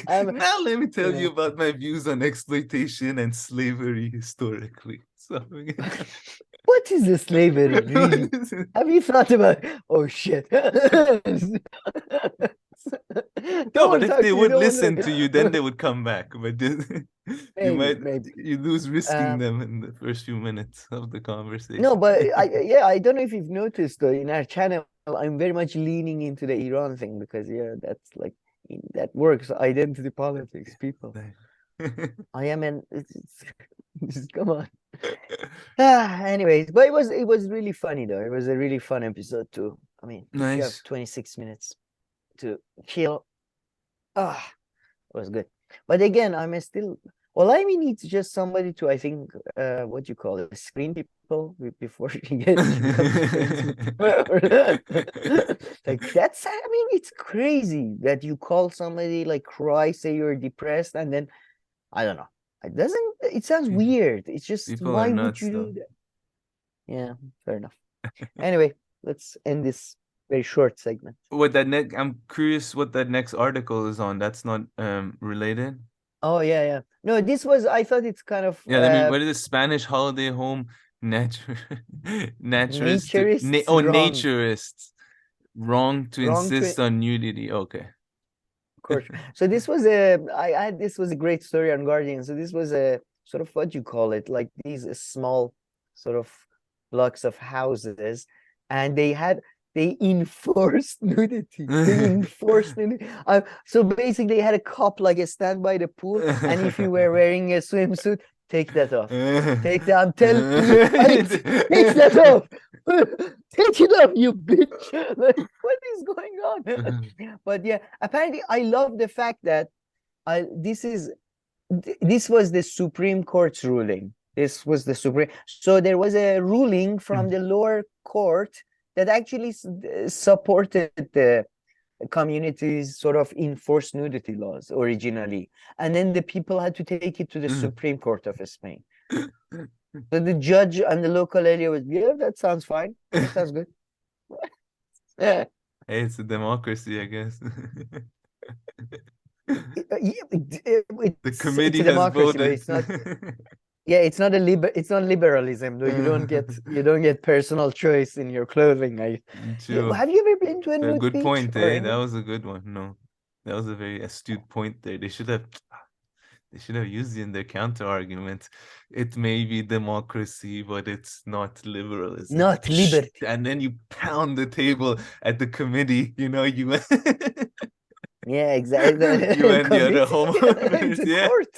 um, Now let me tell yeah. you about my views on exploitation and slavery historically. So What is the slavery, really? Have you thought about? Oh shit! No, but Don't if talk they to you. would Don't want listen to you, then they to. would come back. But Maybe, maybe. you lose risking Um, them in the first few minutes of the conversation. no, but I don't know if you've noticed though, in our channel, I'm very much leaning into the Iran thing because that's like that works. Identity politics, people. I am an. Come on. Anyways, but it was really funny though. It was a really fun episode too. I mean, if you have Nice. 26 minutes to kill, it was good. But again, I'm still. Well, I mean, it's just somebody to, I think, what you call it, screen people before she becomes friends with like that's. I mean, it's crazy that you call somebody like cry, say you're depressed, and then I don't know. It doesn't. It sounds weird. It's just People are why would nuts, you though. do that? Yeah, fair enough. Anyway, let's end this very short segment. I'm curious what that next article is on. That's not related. Oh yeah. No, this was. I thought it's kind of Yeah, I mean, what is it? Spanish holiday home naturist naturists wrong. naturists wrong to Wrong to insist on nudity. Okay. Of course. So this was this was a great story on Guardian. So this was a sort of what you call it, like these small sort of blocks of houses, and they enforced nudity. They enforced nudity. So basically, they had a cop like a stand by the pool, and if you were wearing a swimsuit, take that off. Take that. I'm telling you, take that off. Take it off, you bitch. Like, what is going on? But yeah, apparently, I love the fact that this was the Supreme Court's ruling. This was the Supreme. So there was a ruling from the lower court that actually supported the communities sort of enforced nudity laws originally, and then the people had to take it to the Supreme Court of Spain. So the judge and the local area was, yeah, that sounds fine. That sounds good. Yeah. Hey, it's a democracy, I guess. The It's committee a has democracy, but voted. it's not. Yeah, it's not it's not liberalism, though. You don't get personal choice in your clothing. True. Have you ever been to a nude Good beach point, or eh? any? That was a good one. No, that was a very astute point there. They should have used it in their counter argument. It may be democracy, but it's not liberalism. Not liberty. And then you pound the table at the committee, you know, you Yeah, exactly. You and the other Committee. homeowners, It's a yeah. court.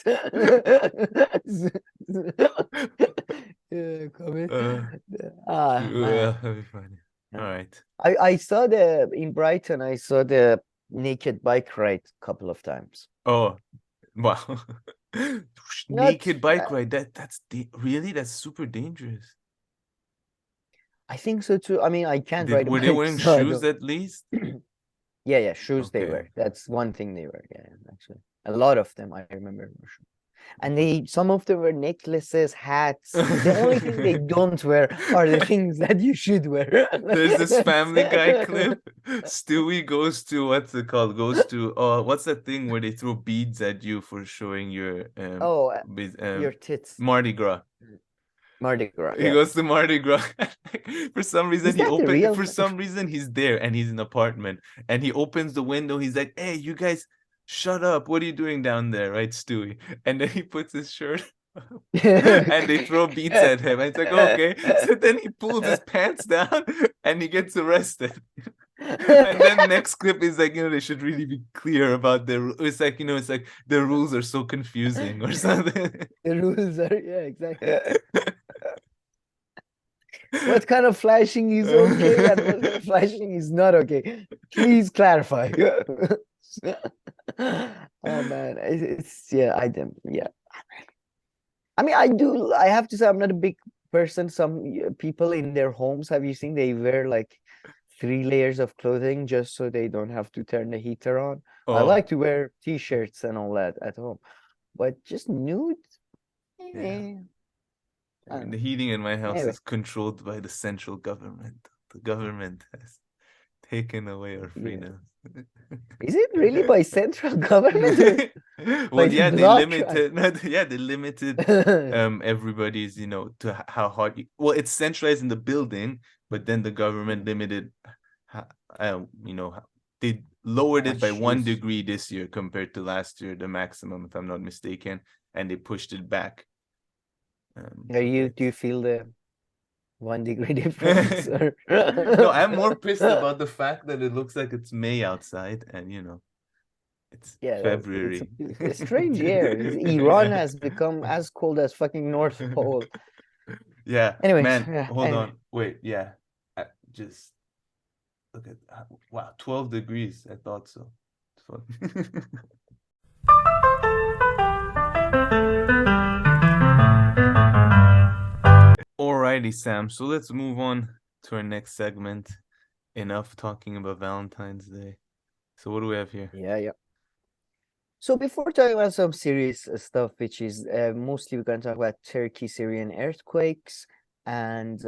Yeah, committee. Man. That'd be funny. All right. I saw in Brighton, I saw the naked bike ride a couple of times. Oh, wow. Naked bike ride. That's super dangerous. I think so too. I mean, I can't ride a Were bike. they wearing so I shoes don't- at least? Yeah, shoes they Okay. wear. That's one thing they wear. Yeah, actually. A lot of them, I remember. were shoes. And some of them were necklaces, hats. The only thing they don't wear are the things that you should wear. There's this Family Guy clip. Stewie goes to, what's it called? Goes to, what's that thing where they throw beads at you for showing your Your tits. Mardi Gras. Mardi Gras. He Yeah. goes to Mardi Gras. For some reason, Is that the real- For some reason, he's there and he's in an apartment. And he opens the window. He's like, "Hey, you guys, shut up! What are you doing down there, right, Stewie?" And then he puts his shirt up, and they throw beats at him. And it's like, okay. So then he pulls his pants down and he gets arrested. And then next clip is like, they should really be clear about it's like, it's like the rules are so confusing or something. The rules are, yeah, exactly. What kind of flashing is okay and what kind of flashing is not okay? Please clarify. Oh man, yeah. I mean, I have to say, I'm not a big person. Some people in their homes, have you seen, they wear like 3 layers of clothing just so they don't have to turn the heater on. I like to wear t-shirts and all that at home, but just nude. Yeah. And the heating in my house is controlled by the central government. The government has taken away our freedom. Is it really by central government? Well, yeah, they limited everybody's, to how hot well, it's centralized in the building, but then the government limited they lowered it by 1 degree this year compared to last year, the maximum, if I'm not mistaken, and they pushed it back. Do you feel the 1 degree difference? No, I'm more pissed about the fact that it looks like it's May outside, and it's February. It's a strange year. Iran has become as cold as fucking North Pole. Yeah. Anyways, man, hold on. Wait, yeah. Just look at wow, 12 degrees. I thought so. Alrighty, Sam. So let's move on to our next segment. Enough talking about Valentine's Day. So what do we have here? Yeah. So before talking about some serious stuff, which is mostly we're going to talk about Turkey, Syrian earthquakes, and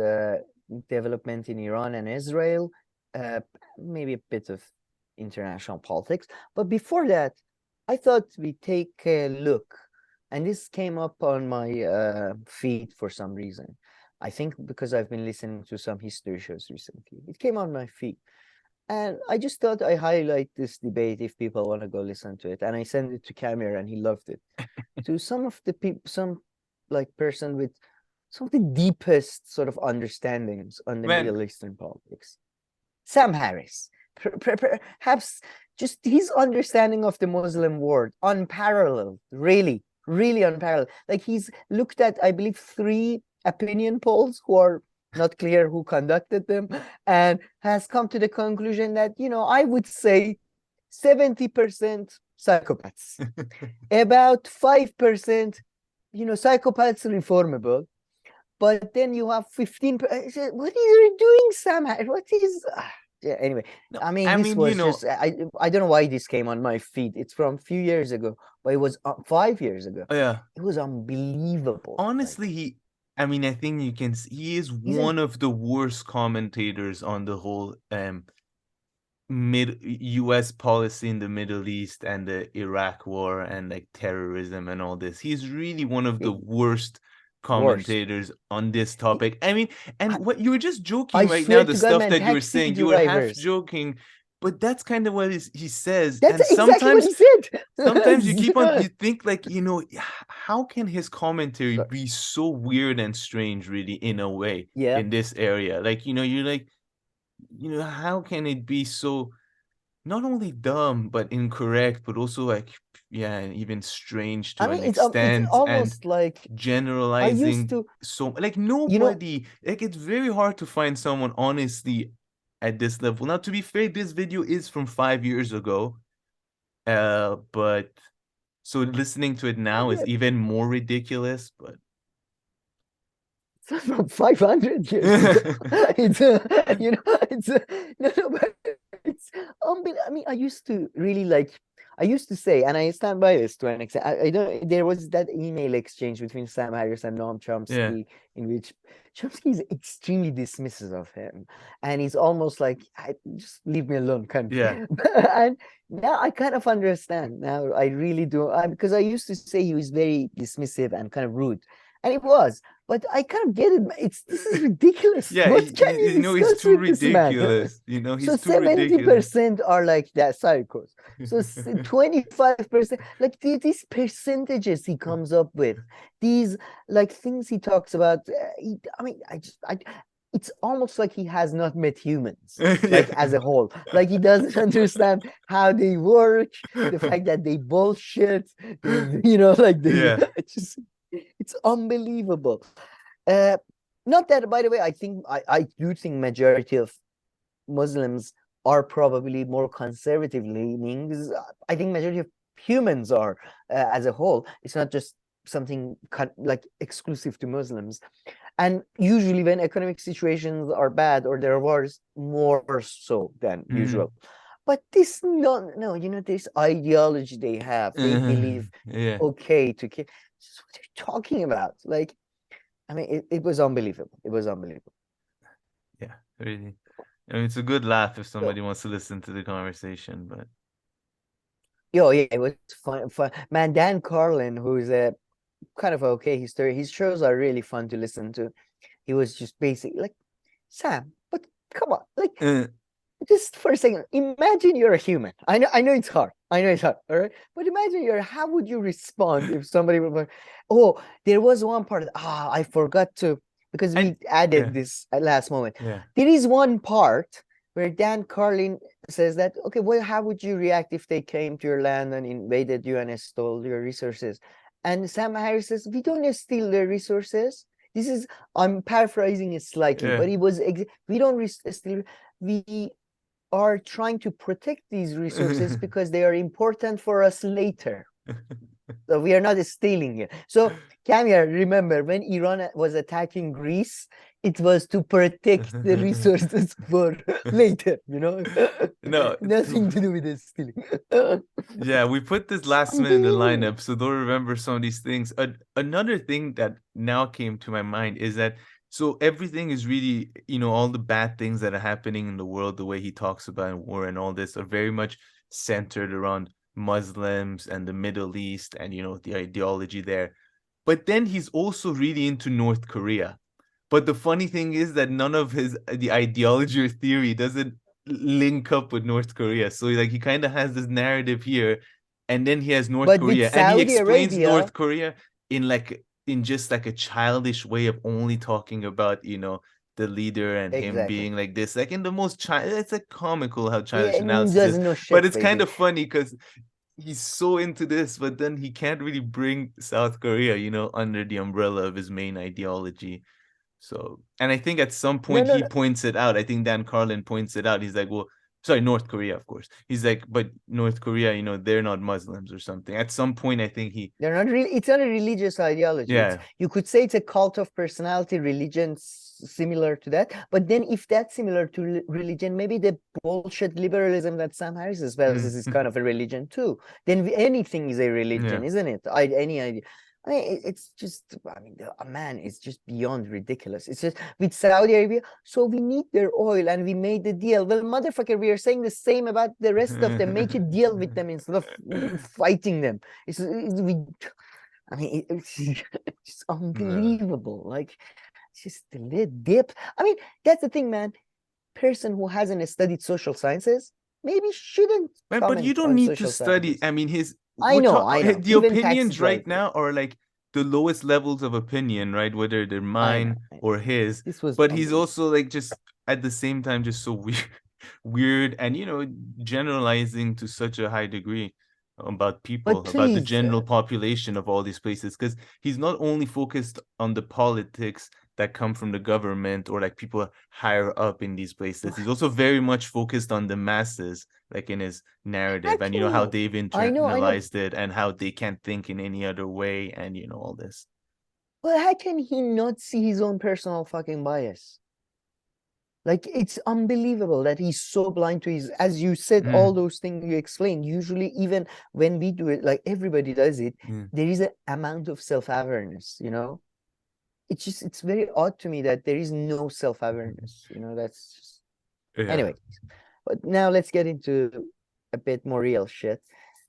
development in Iran and Israel, maybe a bit of international politics. But before that, I thought we'd take a look, and this came up on my feed for some reason. I think because I've been listening to some history shows recently. It came on my feed. And I just thought I highlight this debate if people want to go listen to it. And I sent it to Kamir and he loved it. To some of the people, some person with some of the deepest sort of understandings on the Middle Eastern politics. Sam Harris. Perhaps just his understanding of the Muslim world, unparalleled, really unparalleled. Like he's looked at, I believe, 3 opinion polls who are not clear who conducted them, and has come to the conclusion that, I would say 70% psychopaths, about 5%, psychopaths reformable, but then you have 15%. What are you doing, Sam? What is... Yeah, anyway, no, I mean, just, I don't know why this came on my feed. It's from a few years ago, but it was 5 years ago. Oh, yeah. It was unbelievable. Honestly, I mean, I think you can see he is one of the worst commentators on the whole US policy in the Middle East and the Iraq war and like terrorism and all this. He's really one of the worst commentators on this topic. I mean, and what you were just joking right now, the stuff that you were saying, you were half joking, but that's kind of what he says. That's and exactly sometimes, what he said. sometimes you keep on, you think like, you know, how can his commentary be so weird and strange, really, in a way, in this area? Like, you know, you're like, you know, how can it be so not only dumb but incorrect, but also like, yeah, even strange to an extent, it's almost and like generalizing so like nobody, like it's very hard to find someone honestly at this level. Now, to be fair, this video is from 5 years ago, but so listening to it now is even more ridiculous. But it's from 500 years ago. It's you know, it's no, but it's unbelievable. I mean, I used to really like, I used to say, and I stand by this to an extent. I don't. There was that email exchange between Sam Harris and Noam Chomsky, in which Chomsky is extremely dismissive of him, and he's almost like, just leave me alone, kind of. Yeah. And now I kind of understand. Now I really do, because I used to say he was very dismissive and kind of rude, and it was. But I kind of get it. This is ridiculous. Yeah, what can you know, it's too ridiculous. You know, he's too ridiculous. 70% are like that, psychos. So 25%, like these percentages he comes up with, these like things he talks about. I mean, it's almost like he has not met humans, like as a whole. Like he doesn't understand how they work, the fact that they bullshit, you know, like they just. It's unbelievable. Not that, by the way, I think I do think majority of Muslims are probably more conservative leaning. I think majority of humans are as a whole. It's not just something like exclusive to Muslims. And usually when economic situations are bad or there are wars, more so than usual. But this, no, you know, this ideology they have, they believe okay to kill. This is what they're talking about. Like, I mean, it was unbelievable. It was unbelievable. Yeah, really. I mean, it's a good laugh if somebody wants to listen to the conversation, but. Yeah, it was fun. Man, Dan Carlin, who's a kind of okay history, his shows are really fun to listen to. He was just basically like, Sam, but come on, like, just for a second, imagine you're a human. I know it's hard. I know it's hard, all right? But imagine how would you respond if somebody would, oh, there was one part, I forgot to, because we added this at last moment. Yeah. There is one part where Dan Carlin says that, okay, well, how would you react if they came to your land and invaded you and stole your resources? And Sam Harris says, we don't steal their resources. This is, I'm paraphrasing it slightly, but it was, we don't steal, we are trying to protect these resources because they are important for us later. So we are not stealing it. So Kamia, remember when Iran was attacking Greece, it was to protect the resources for later, you know? No, nothing to do with the stealing. Yeah, we put this last minute in the lineup, so don't remember some of these things. Another thing that now came to my mind is that, so everything is really, you know, all the bad things that are happening in the world, the way he talks about war and all this, are very much centered around Muslims and the Middle East and, you know, the ideology there. But then he's also really into North Korea. But the funny thing is that none of the ideology or theory doesn't link up with North Korea. So like he kind of has this narrative here, and then he has North Korea, and he explains North Korea in just like a childish way of only talking about, you know, the leader and him being like this, like in the most it's like comical how childish analysis is, but it's kind of funny because he's so into this, but then he can't really bring South Korea, you know, under the umbrella of his main ideology. So, and I think at some point he points it out. I think Dan Carlin points it out. He's like, well, sorry, North Korea, of course. He's like, but North Korea, you know, they're not Muslims or something. At some point, I think they're not really, it's not a religious ideology. Yeah. You could say it's a cult of personality, religion similar to that. But then if that's similar to religion, maybe the bullshit liberalism that Sam Harris espouses is kind of a religion too. Then anything is a religion, isn't it? Any idea. I mean, it's just, I mean, man, it's just beyond ridiculous. It's just with Saudi Arabia, so we need their oil and we made the deal. Well, motherfucker, we are saying the same about the rest of them. Make a deal with them instead of fighting them. I mean, it's unbelievable. Like, it's just the dip. I mean, that's the thing, man. Person who hasn't studied social sciences maybe shouldn't Man, but you comment don't on need to social study. sciences. I mean, I know. the Even opinions taxi right driver. now are like the lowest levels of opinion, right? Whether they're mine I know. or his. This was But he's unbelievable. also like just at the same time just so weird and generalizing to such a high degree about people, But about the please, general population of all these places, because he's not only focused on the politics that come from the government or like people higher up in these places. He's also very much focused on the masses, like in his narrative, and how actually, they've I know. internalized it and how they can't think in any other way, and all this. But how can he not see his own personal fucking bias? Like, it's unbelievable that he's so blind to his, as you said, all those things you explained. Usually, even when we do it, like everybody does it, there is an amount of self-awareness, it's very odd to me that there is no self-awareness, that's just... Anyway, but now let's get into a bit more real shit.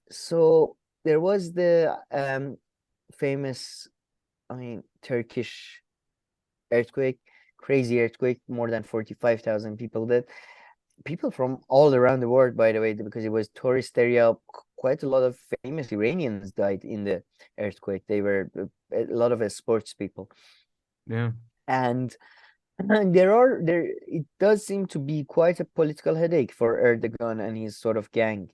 So there was the famous, Turkish earthquake, crazy earthquake, more than 45,000 people dead. People from all around the world, by the way, because it was tourist area. Quite a lot of famous Iranians died in the earthquake. They were a lot of sports people. Yeah. And it does seem to be quite a political headache for Erdogan and his sort of gang,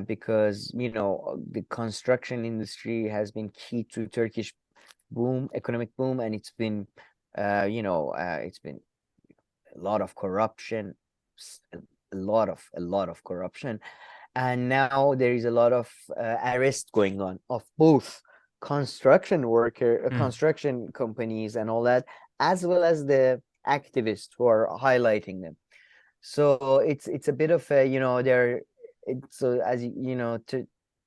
because the construction industry has been key to Turkish economic boom, and it's been it's been a lot of corruption, a lot of corruption, and now there is a lot of arrest going on of both construction companies and all that, as well as the activists who are highlighting them. So it's a bit of a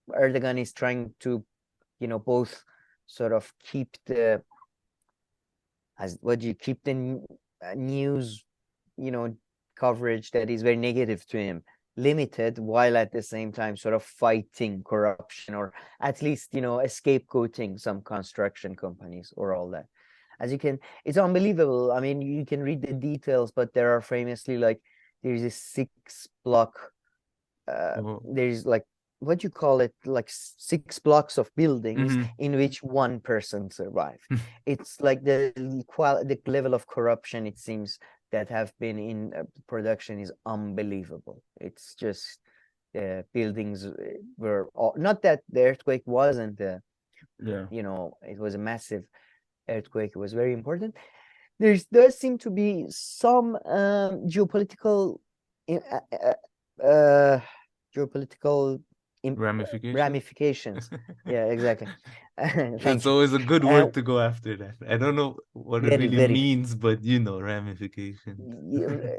Erdogan is trying to both sort of keep the news coverage that is very negative to him limited, while at the same time sort of fighting corruption, or at least scapegoating some construction companies or all that. It's unbelievable. I mean, you can read the details, but there are famously, like, there's a 6-block there's like, what you call it, like 6 blocks of buildings in which one person survived. It's like the level of corruption, it seems, that have been in production is unbelievable. It's just buildings were not that the earthquake wasn't it was a massive earthquake. It was very important. There does seem to be some geopolitical ramifications. Yeah, exactly. That's always a good word to go after. That I don't know what it really means, but ramification.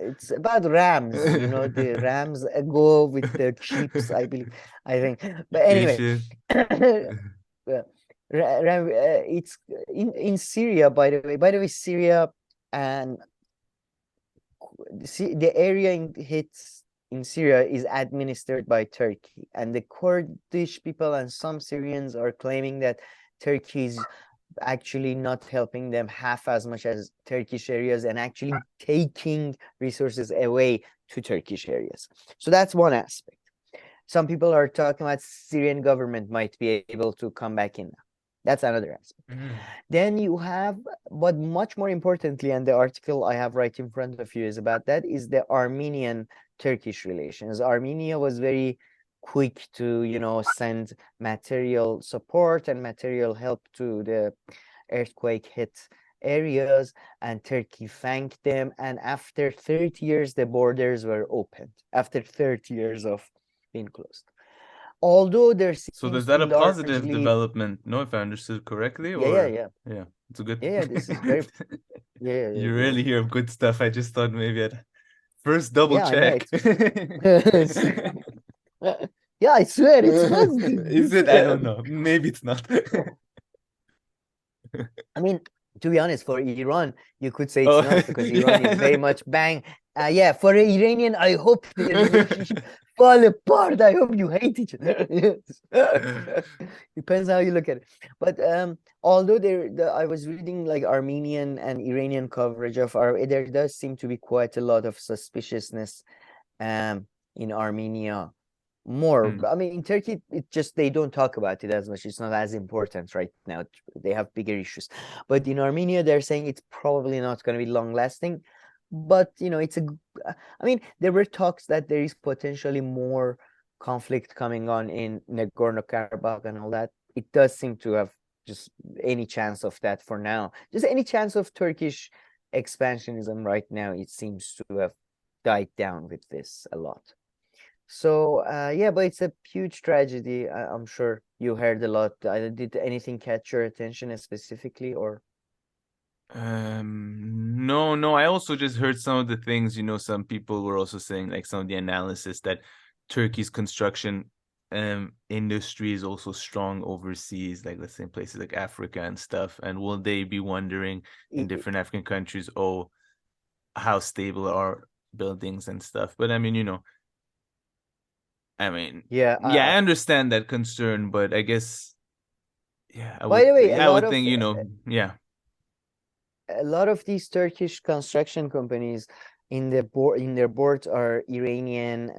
It's about rams. The rams go with the chips, I think. But anyway, it's in Syria, by the way. Syria and the area hits in Syria is administered by Turkey, and the Kurdish people and some Syrians are claiming that Turkey is actually not helping them half as much as Turkish areas, and actually taking resources away to Turkish areas. So that's one aspect. Some people are talking about Syrian government might be able to come back in. That's another aspect. Then you have, but much more importantly, and the article I have right in front of you is about that, is the Armenian-Turkish relations. Armenia was very quick to, send material support and material help to the earthquake hit areas, and Turkey thanked them. And after 30 years, the borders were opened, after 30 years of being closed. Although there's is that a positive development? No, if I understood correctly, yeah, it's a good. Yeah, this is very. You really hear good stuff. I just thought maybe I'd first double check. Yeah, I swear it's positive. Is it? I don't know. Maybe it's not. I mean, to be honest, for Iran, you could say it's Oh, not, because Iran is very yeah. much bang. Yeah, for an Iranian, I hope the relationship fall apart. I hope you hate each other. Yes. Depends how you look at it. But although I was reading like Armenian and Iranian coverage of there does seem to be quite a lot of suspiciousness in Armenia. More, Mm. I mean, in Turkey, it just they don't talk about it as much. It's not as important right now. They have bigger issues. But in Armenia, they're saying it's probably not going to be long lasting. But it's I mean, there were talks that there is potentially more conflict coming on in Nagorno-Karabakh and all that. It does seem to have just any chance of that for now. Just any chance of Turkish expansionism right now, it seems to have died down with this a lot. So yeah, but it's a huge tragedy. I'm sure you heard a lot. Did anything catch your attention specifically, or? No. I also just heard some of the things, some people were also saying, like some of the analysis, that Turkey's construction industry is also strong overseas, like let's say in places like Africa and stuff. And will they be wondering in different African countries, oh, how stable are buildings and stuff? But I mean, Yeah. I understand that concern, but I guess, yeah, By the way, I would think, yeah. a lot of these Turkish construction companies in their boards are Iranian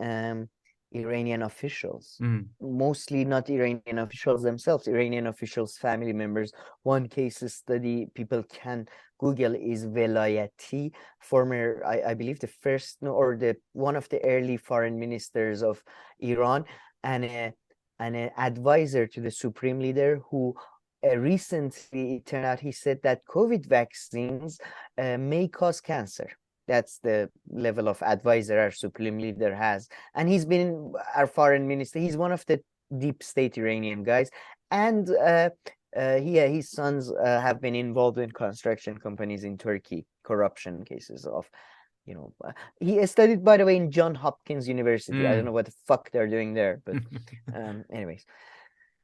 officials. Mostly not Iranian officials themselves, Iranian officials' family members. One case study people can Google is Velayati, former, I believe the first or the one of the early foreign ministers of Iran, and an advisor to the supreme leader who recently it turned out he said that COVID vaccines may cause cancer. That's the level of advisor our supreme leader has. And he's been our foreign minister. He's one of the deep state Iranian guys. And his sons have been involved in construction companies in Turkey, corruption cases of, he studied, by the way, in Johns Hopkins University. I don't know what the fuck they're doing there, but anyways.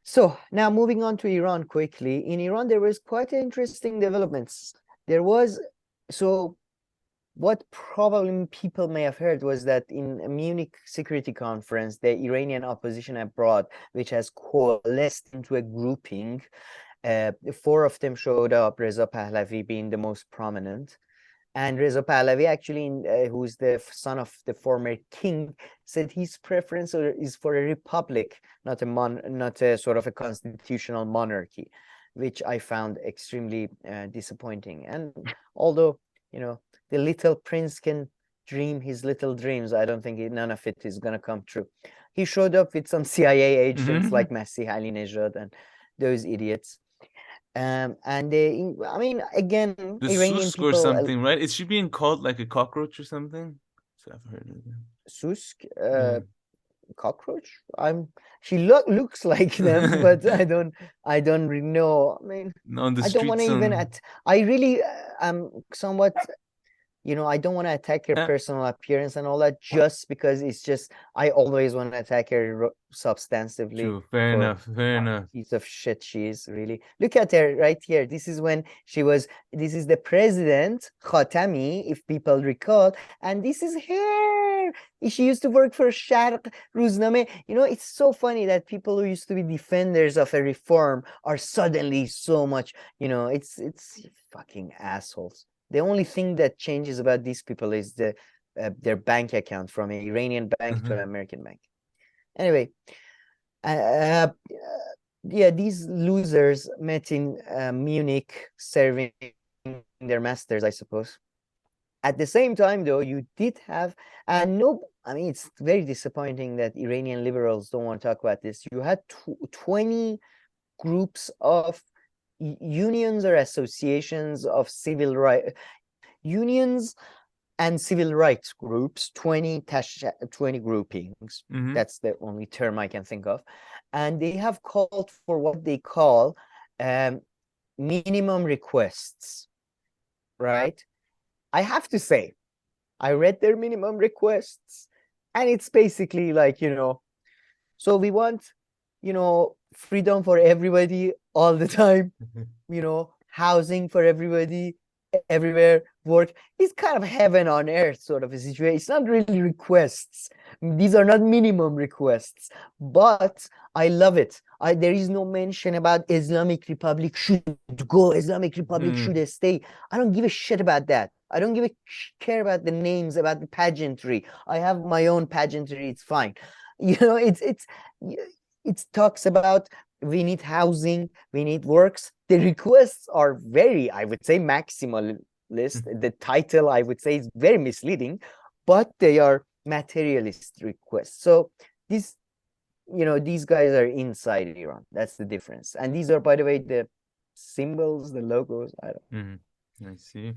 So now moving on to Iran quickly. In Iran, there was quite interesting developments. What probably people may have heard was that in a Munich Security Conference, the Iranian opposition abroad, which has coalesced into a grouping, 4 of them showed up, Reza Pahlavi being the most prominent. And Reza Pahlavi, actually, who's the son of the former king, said his preference is for a republic, not a sort of a constitutional monarchy, which I found extremely disappointing. And although, the little prince can dream his little dreams, I don't think none of it is going to come true. He showed up with some CIA agents like Masih Alinejad and those idiots. And I mean, again, the Iranian Susk people or something, right? Is she being called like a cockroach or something? So I've heard of it. Susk, cockroach. She looks like them, but I don't really know. I mean, No, on the I don't want to streets even on... I really am somewhat, I don't want to attack her personal appearance and all that, just because it's just I always want to attack her substantively. True. Fair enough. Piece of shit she is, really. Look at her right here. This is when this is the president, Khatami, if people recall, and this is her. She used to work for Sharq Ruzname. It's so funny that people who used to be defenders of a reform are suddenly so much, it's fucking assholes. The only thing that changes about these people is their bank account, from an Iranian bank to an American bank. Anyway, yeah, these losers met in Munich, serving their masters, I suppose. At the same time, though, you did have, I mean, it's very disappointing that Iranian liberals don't want to talk about this. You had 20 groups of unions or associations of civil rights, unions and civil rights groups, 20 groupings. That's the only term I can think of. And they have called for what they call minimum requests, right? I have to say, I read their minimum requests, and it's basically like, so we want, freedom for everybody all the time, housing for everybody, everywhere, work. It's kind of heaven on earth sort of a situation. It's not really requests. These are not minimum requests, but I love it. There is no mention about Islamic Republic should go, Islamic Republic should stay. I don't give a shit about that. I don't give a care about the names, about the pageantry. I have my own pageantry. It's fine. You know, it talks about we need housing, we need works. The requests are very, I would say, maximalist. The title, I would say, is very misleading, but they are materialist requests. So this, you know, these guys are inside Iran. That's the difference. And these are, by the way, the symbols, the logos. I don't. I see.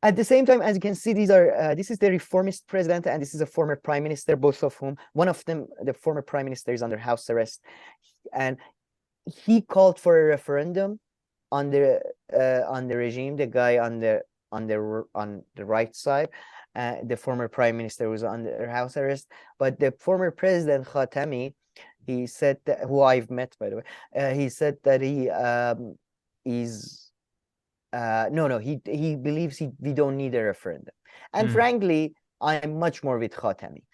At the same time, as you can see, these are this is the reformist president and this is a former prime minister, both of whom, one of them, the former prime minister, is under house arrest, and he called for a referendum on the regime. The guy on the right side, the former prime minister, was under house arrest, but the former president Khatami, he said that, who I've met, by the way, he said that he is. He believes we don't need a referendum. And frankly, I'm much more with Khatami.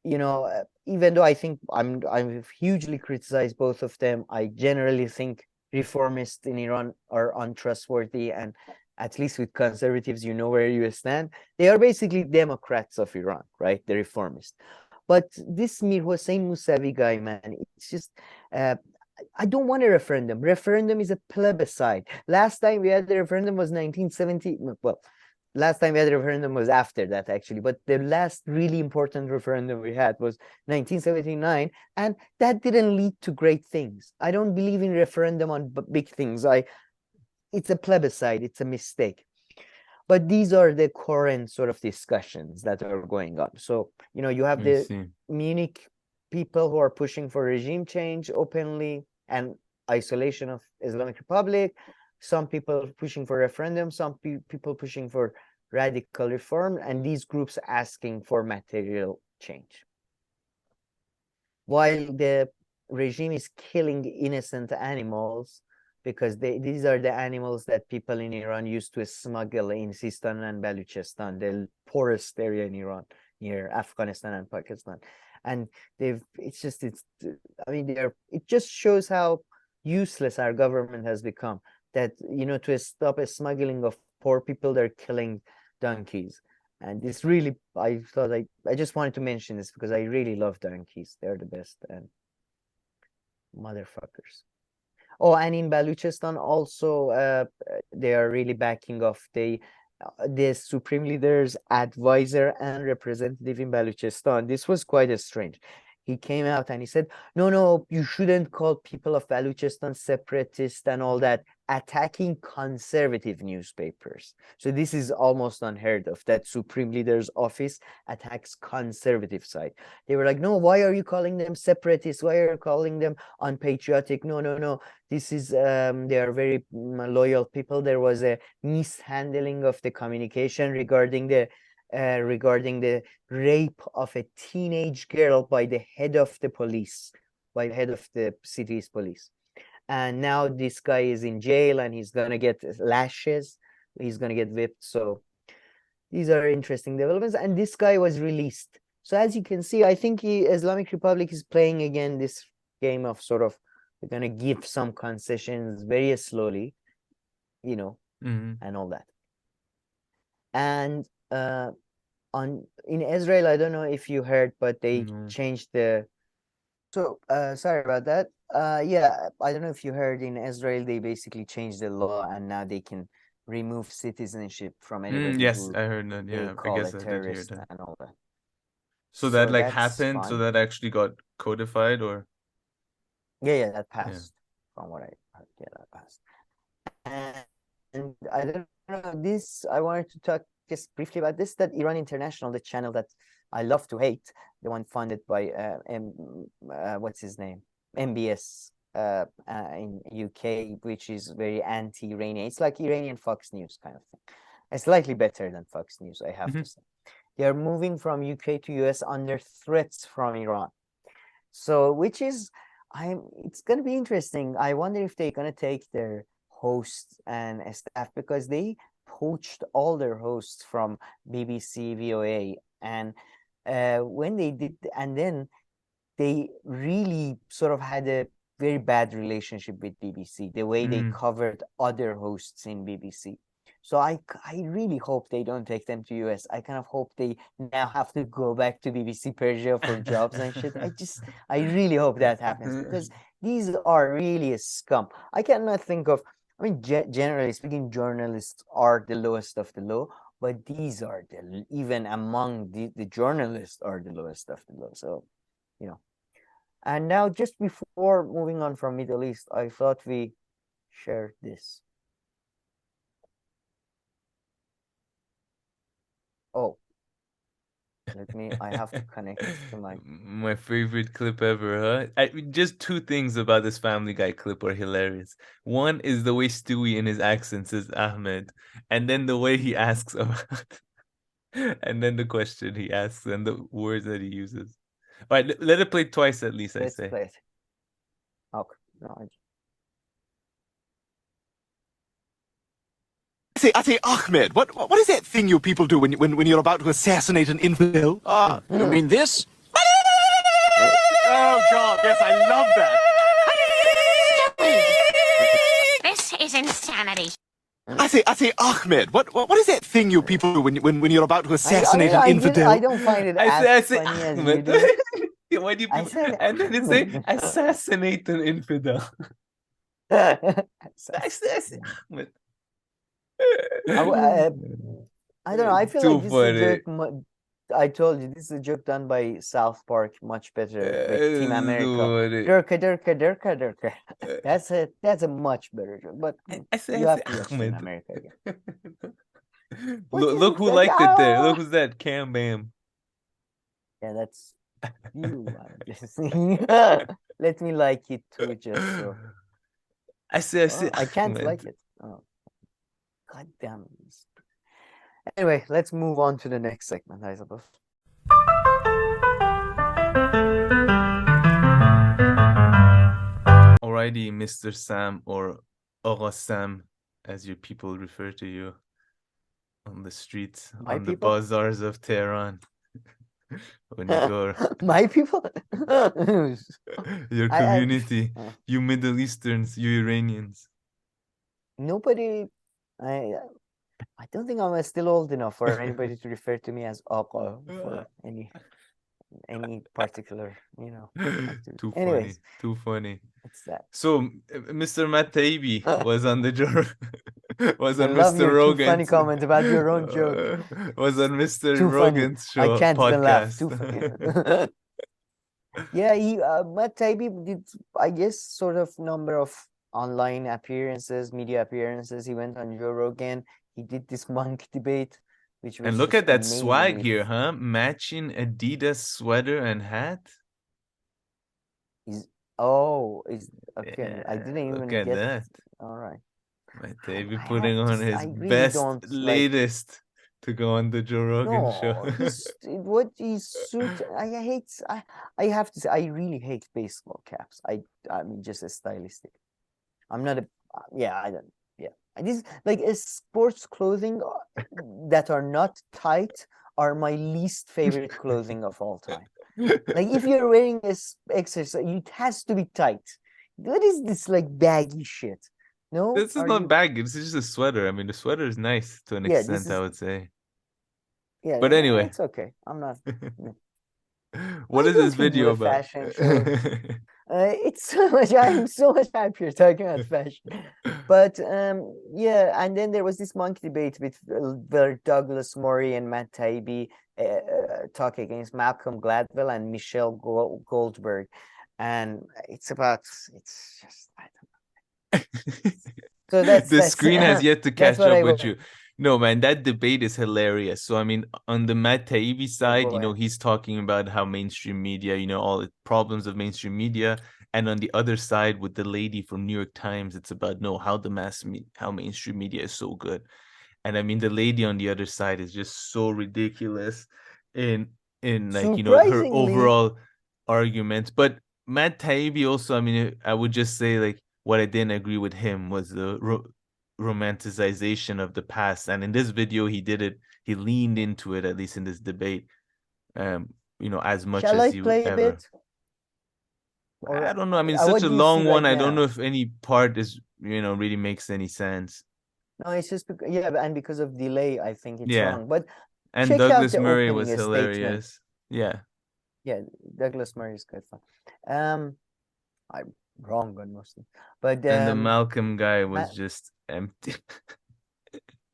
You know, even though I think I've hugely criticized both of them, I generally think reformists in Iran are untrustworthy, and at least with conservatives, you know where you stand. They are basically Democrats of Iran, right? The reformists. But this Mir Hossein Mousavi guy, man, it's just I don't want a referendum. Referendum is a plebiscite. Last time we had the referendum was 1970. Well, last time we had a referendum was after that, actually. But the last really important referendum we had was 1979. And that didn't lead to great things. I don't believe in referendum on big things. It's a plebiscite. It's a mistake. But these are the current sort of discussions that are going on. So, you know, you have the Munich people who are pushing for regime change openly and isolation of Islamic Republic, some people pushing for referendum, some people pushing for radical reform, and these groups asking for material change. While the regime is killing innocent animals, because these are the animals that people in Iran used to smuggle in Sistan and Baluchistan, the poorest area in Iran, near Afghanistan and Pakistan. And it just shows how useless our government has become, that, you know, to stop a smuggling of poor people, they're killing donkeys. And this really, I thought I just wanted to mention this because I really love donkeys. They're the best and motherfuckers. Oh, and in Baluchistan also, they are really backing off the supreme leader's advisor and representative in Baluchistan. This was quite strange. He came out and he said, no, you shouldn't call people of Baluchistan separatist and all that, attacking conservative newspapers. So this is almost unheard of, that supreme leader's office attacks conservative side. They were like, no, why are you calling them separatists? Why are you calling them unpatriotic? No. This is, they are very loyal people. There was a mishandling of the communication regarding the rape of a teenage girl by the head of the police, by the head of the city's police. And now this guy is in jail and he's going to get lashes. He's going to get whipped. So these are interesting developments. And this guy was released. So as you can see, I think Islamic Republic is playing again this game of sort of, we're going to give some concessions very slowly, you know, and all that. And in Israel, I don't know if you heard, but they changed the. So sorry about that. Yeah, I don't know if you heard, in Israel they basically changed the law and now they can remove citizenship from anybody. Yes, who I heard that. they Yeah, I call guess a I did hear terrorist that. and all that. So that like that's happened. fine. So that actually got codified, or Yeah, that passed. From what I heard, yeah, that passed. And I don't know, this, I wanted to talk just briefly about this, that Iran International, the channel that I love to hate, the one funded by what's his name, MBS in UK, which is very anti-Iranian. It's like Iranian Fox News kind of thing. It's slightly better than Fox News, I have to say. They are moving from UK to US under threats from Iran. So, which is, It's gonna be interesting. I wonder if they're gonna take their hosts and staff, because they poached all their hosts from BBC, VOA, and when they did, and then they really sort of had a very bad relationship with BBC, the way they covered other hosts in BBC. So I really hope they don't take them to US. I kind of hope they now have to go back to BBC Persia for jobs and shit. I really hope that happens, because these are really a scum. I cannot think of, I mean, generally speaking, journalists are the lowest of the low, but these are even among the journalists are the lowest of the low. So, you know. And now, just before moving on from Middle East, I thought we shared this. Oh, I have to connect to my favorite clip ever, huh? Just two things about this Family Guy clip are hilarious. One is the way Stewie in his accent says Ahmed, and then the way he asks about, and then the question he asks and the words that he uses. All right, let it play twice at least. Let's I say. Play it. Okay. No, I say, Ahmed, what is that thing you people do when you're about to assassinate an infidel? Ah, you mean this? Oh, God, yes, I love that. This is insanity. I say, Ahmed, what is that thing you people do when you're about to assassinate an infidel? I don't find it as funny as you do. Why do you people, and then they say assassinate an infidel. Assassinate Ahmed. I don't know. I feel Too like this funny. is a joke. I told you, this is a joke done by South Park, much better with Team America. Durka. That's a much better joke. But you have to watch Team America again. Look who liked it there. Look who's that? Cam Bam. Yeah, that's you. Let me like it too, just so. I say. I can't Ahmed. like it. Oh. God damn it. Anyway, let's move on to the next segment, I suppose. Alrighty, Mr. Sam, or Agha Sam, as your people refer to you on the streets, My on the people? bazaars of Tehran. When you go, My people? your community, you Middle Easterns, you Iranians. Nobody, I don't think I'm still old enough for anybody to refer to me as Agha for any particular, activity. Too Anyways, funny, too funny. What's that? So, Mr. Matt Taibbi was on the was I on love Mr. your Rogan's too funny comment about your own joke. was on Mr. Too funny. Rogan's show I can't even laugh. podcast. Too funny. Yeah, Matt Taibbi did, I guess, sort of number of online appearances, media appearances. He went on Joe Rogan. He did this monk debate, which was And look just at that swag amazingly here, huh? Matching Adidas sweater and hat. Okay. I didn't even Look at get that. All right. Matt Taibbi I putting have on to- his I really best, don't like- latest to go on the Joe Rogan show. What his suit, I have to say, I really hate baseball caps. I mean, just as stylistic. I'm not this like sports clothing that are not tight are my least favorite clothing of all time. Like if you're wearing exercise, it has to be tight. What is this like baggy shit? No, This is not baggy. This is just a sweater. I mean, the sweater is nice to an Yeah, extent, this I is- would say. Yeah, But no, anyway. it's okay. I'm not. What I is this don't do video a about? fashion show. It's so much. I'm so much happier talking about fashion. But yeah, and then there was this monkey debate with where Douglas Murray and Matt Taibbi talk against Malcolm Gladwell and Michelle Goldberg, and it's just I don't know. So The screen has yet to catch what up I with want. you. No, man, that debate is hilarious. So, I mean, on the Matt Taibbi side, boy. he's talking about how mainstream media, all the problems of mainstream media. And on the other side, with the lady from New York Times, it's about, how mainstream media is so good. And I mean, the lady on the other side is just so ridiculous in like, her Surprisingly- overall arguments. But Matt Taibbi also, I mean, I would just say like what I didn't agree with him was the romanticization of the past. And in this video, he did it. He leaned into it, at least in this debate, you know, as much Shall as I he play ever. a bit? Or I don't know. I mean, it's what such a do you long see one. right I don't now? know if any part is, you know, really makes any sense. No, it's just because, yeah, and because of delay, I think it's Yeah. long. But And check out Douglas the Murray opening was statement. hilarious. Yeah. Yeah, Douglas Murray is good fun. I'm wrong on most of them. But And the Malcolm guy was Ma- just empty.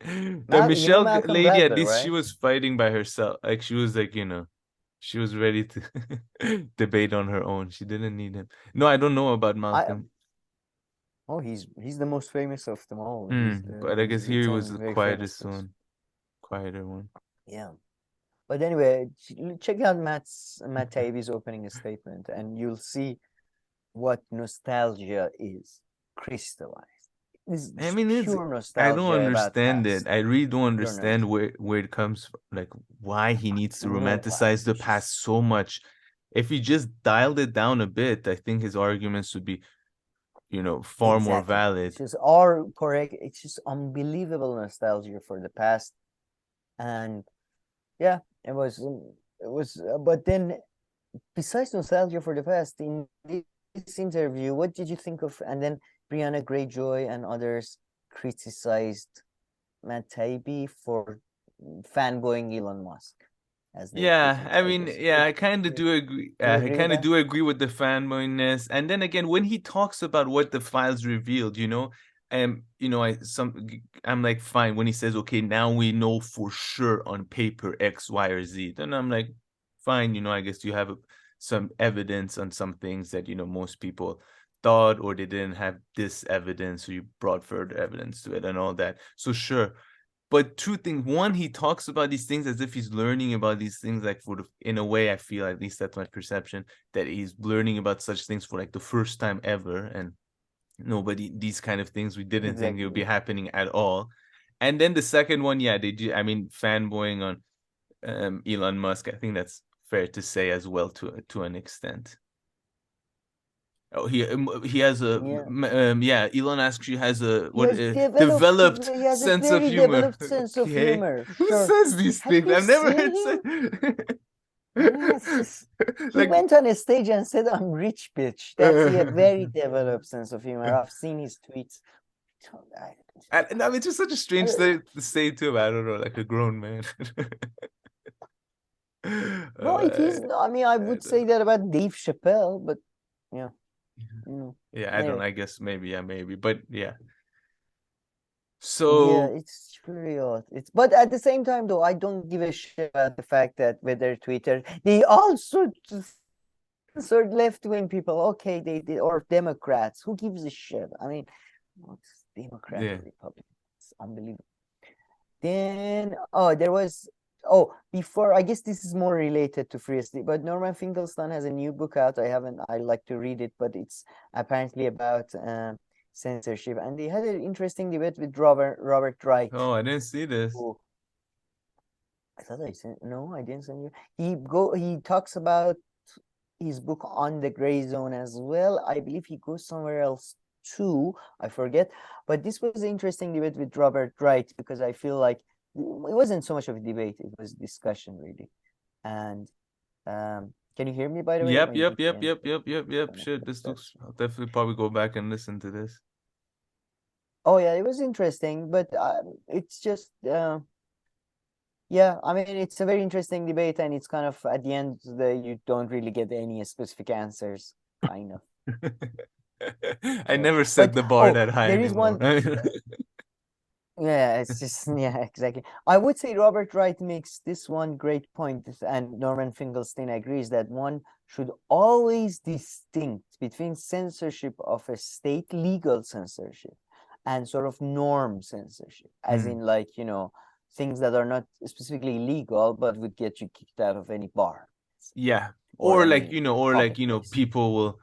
The you know Michelle Malcolm lady, at Gladwell, least she right? was fighting by herself. Like she was like, you know, she was ready to debate on her own. She didn't need him. No, I don't know about Malcolm. Oh, he's the most famous of them all. But I guess He's he its was own the very famous quietest person. one. Quieter one. Yeah. But anyway, check out Matt Taibbi's opening statement, and you'll see what nostalgia is crystallized. It's I mean, it's pure I nostalgia don't about understand past. it. I really don't Pure understand nostalgia. where it comes from, like why he needs to No, romanticize the it's past just so much. If he just dialed it down a bit, I think his arguments would be, you know, far more exactly. valid. It's just all correct. It's just unbelievable nostalgia for the past, and yeah, it was. But then, besides nostalgia for the past, in this interview, what did you think of? And then Brianna Greyjoy and others criticized Matt Taibbi for fanboying Elon Musk, as they Yeah, put it. I I mean, guess. yeah, I kind of do agree. Do you I agree with kind of that? do agree with the fanboyness. And then again, when he talks about what the files revealed, you know, you know, I'm like, fine. When he says, okay, now we know for sure on paper X, Y, or Z, then I'm like, fine. You know, I guess you have some evidence on some things that, you know, most people thought, or they didn't have this evidence, so you brought further evidence to it and all that. So sure. But two things. One, he talks about these things as if he's learning about these things, like in a way, I feel, at least that's my perception, that he's learning about such things for like the first time ever. And these kind of things, we didn't think it would be Exactly. happening at all. And then the second one, yeah, they do. I mean, fanboying on Elon Musk, I think that's fair to say as well, to an extent. Oh, he has a Yeah. Elon actually has a He has developed he has a sense of very humor. developed sense of Okay, humor. who Sure. says these Have things? you I've never seen heard him? say. Yeah, it's just he Like, went on a stage and said, "I'm rich, bitch." That's a very developed sense of humor. I've seen his tweets. and I mean, it's just such a strange thing to say to him. I don't know, like a grown man. No, it is. I mean, I would say that about Dave Chappelle, but yeah, you know. Yeah, I don't. Anyway. I guess maybe, yeah, maybe, but yeah. Yeah, So it's very odd. But at the same time, though, I don't give a shit about the fact that whether Twitter, they also sort left-wing people. Okay, they or Democrats. Who gives a shit? I mean, what's Democrat yeah. or Republican? It's unbelievable. Then, there was. Before, I guess this is more related to free speech, but Norman Finkelstein has a new book out. I like to read it, but it's apparently about censorship. And they had an interesting debate with Robert Wright. Oh, I didn't see this. Who, I thought I sent, no, I didn't send you. He talks about his book On the Gray Zone as well. I believe he goes somewhere else too. I forget. But this was an interesting debate with Robert Wright, because I feel like it wasn't so much of a debate, it was discussion really. And can you hear me, by the way? Yep. Maybe you can Shit, this connect. looks. I'll definitely probably go back and listen to this. Oh yeah, it was interesting, but it's just yeah, I mean, it's a very interesting debate, and it's kind of at the end that you don't really get any specific answers, kind of. I So, never set the bar that high there is anymore. one. Yeah, it's just yeah, exactly. I would say Robert Wright makes this one great point, and Norman Finkelstein agrees that one should always distinct between censorship of a state legal censorship and sort of norm censorship, as in, like, you know, things that are not specifically legal but would get you kicked out of any bar. Yeah, or or like, any you know, or like, public you know, place. people will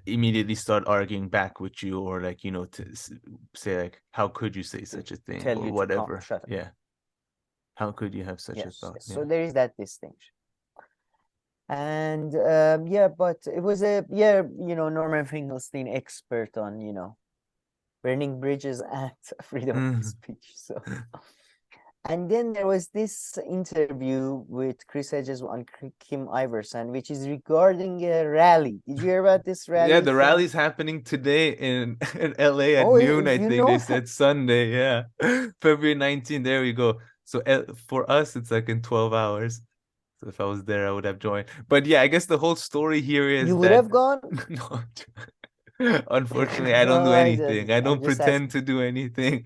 immediately start arguing back with you, or like, you know, to say like, how could you say such a thing, Tell or you to whatever. shut up. Yeah, how could you have such a Yes, thought? yes. Yeah. So there is that distinction. And yeah, but it was Norman Finkelstein, expert on, burning bridges and freedom of speech. So, and then there was this interview with Chris Hedges on Kim Iverson, which is regarding a rally. Did you hear about this rally? Yeah, the rally's happening today in LA at Oh, noon. I you think know they that? said Sunday. Yeah, February 19th. There we go. So for us, it's like in 12 hours. So if I was there, I would have joined. But yeah, I guess the whole story here is You would that have gone? no, unfortunately, I don't do No, anything. I don't I'm just pretend asking. to do anything.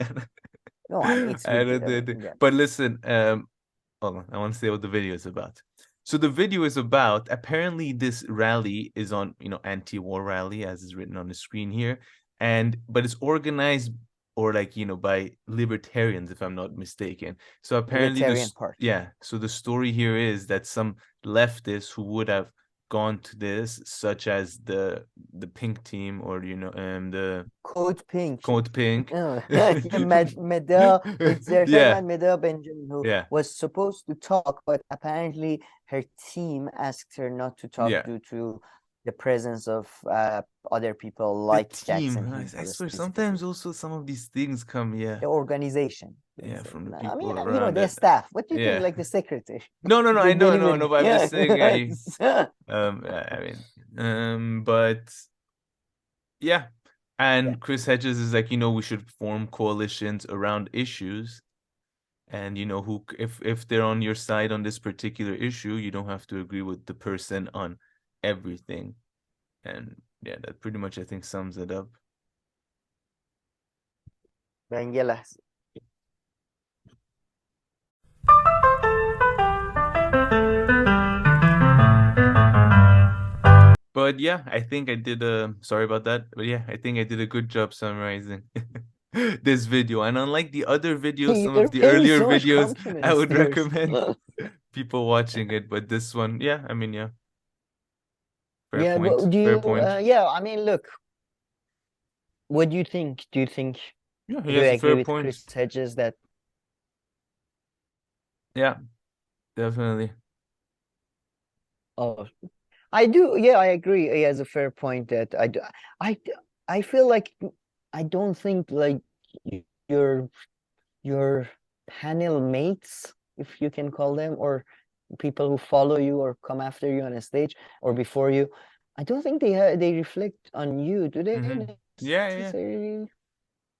No, I mean, it's I good. don't do it. Yeah. But listen, hold on. I want to say what the video is about. So the video is about, apparently this rally is on, anti-war rally, as is written on the screen here, but it's organized or by libertarians, if I'm not mistaken. So apparently Libertarian Party. yeah. So the story here is that some leftists who would have gone to this, such as the pink team, or the Code Pink. Code Pink. Medea, it's their Yeah. Medea Benjamin, who Yeah. was supposed to talk, but apparently her team asked her not to talk Yeah. due to the presence of other people like The team. Jackson. I Hinkle swear, specifically. sometimes also some of these things come, The organization. yeah, from the I people mean, around the it. staff. What do you Yeah. think, like the secretary? No, The I know, delivery. but I'm just saying, Yeah. but yeah. And Yeah. Chris Hedges is like, we should form coalitions around issues. And who, if they're on your side on this particular issue, you don't have to agree with the person on everything. And yeah, that pretty much, I think, sums it up. Bengelas. But yeah, I think I did sorry about that. But yeah, I think I did a good job summarizing this video. And unlike the other videos, some You're of the paying earlier so much videos, I compliments would to yours. recommend people watching it. But this one, yeah, I mean, yeah. Fair Yeah, point. but do Fair you, point. yeah, I mean, look, what do you think? Do you think, Yeah, do he you has a agree fair with point. Chris Hedges that, Yeah, definitely. oh, I do, yeah, I agree. He has a fair point that I feel like I don't think like your panel mates, if you can call them, or people who follow you or come after you on a stage or before you, I don't think they reflect on you, do they? Yeah. Necessarily?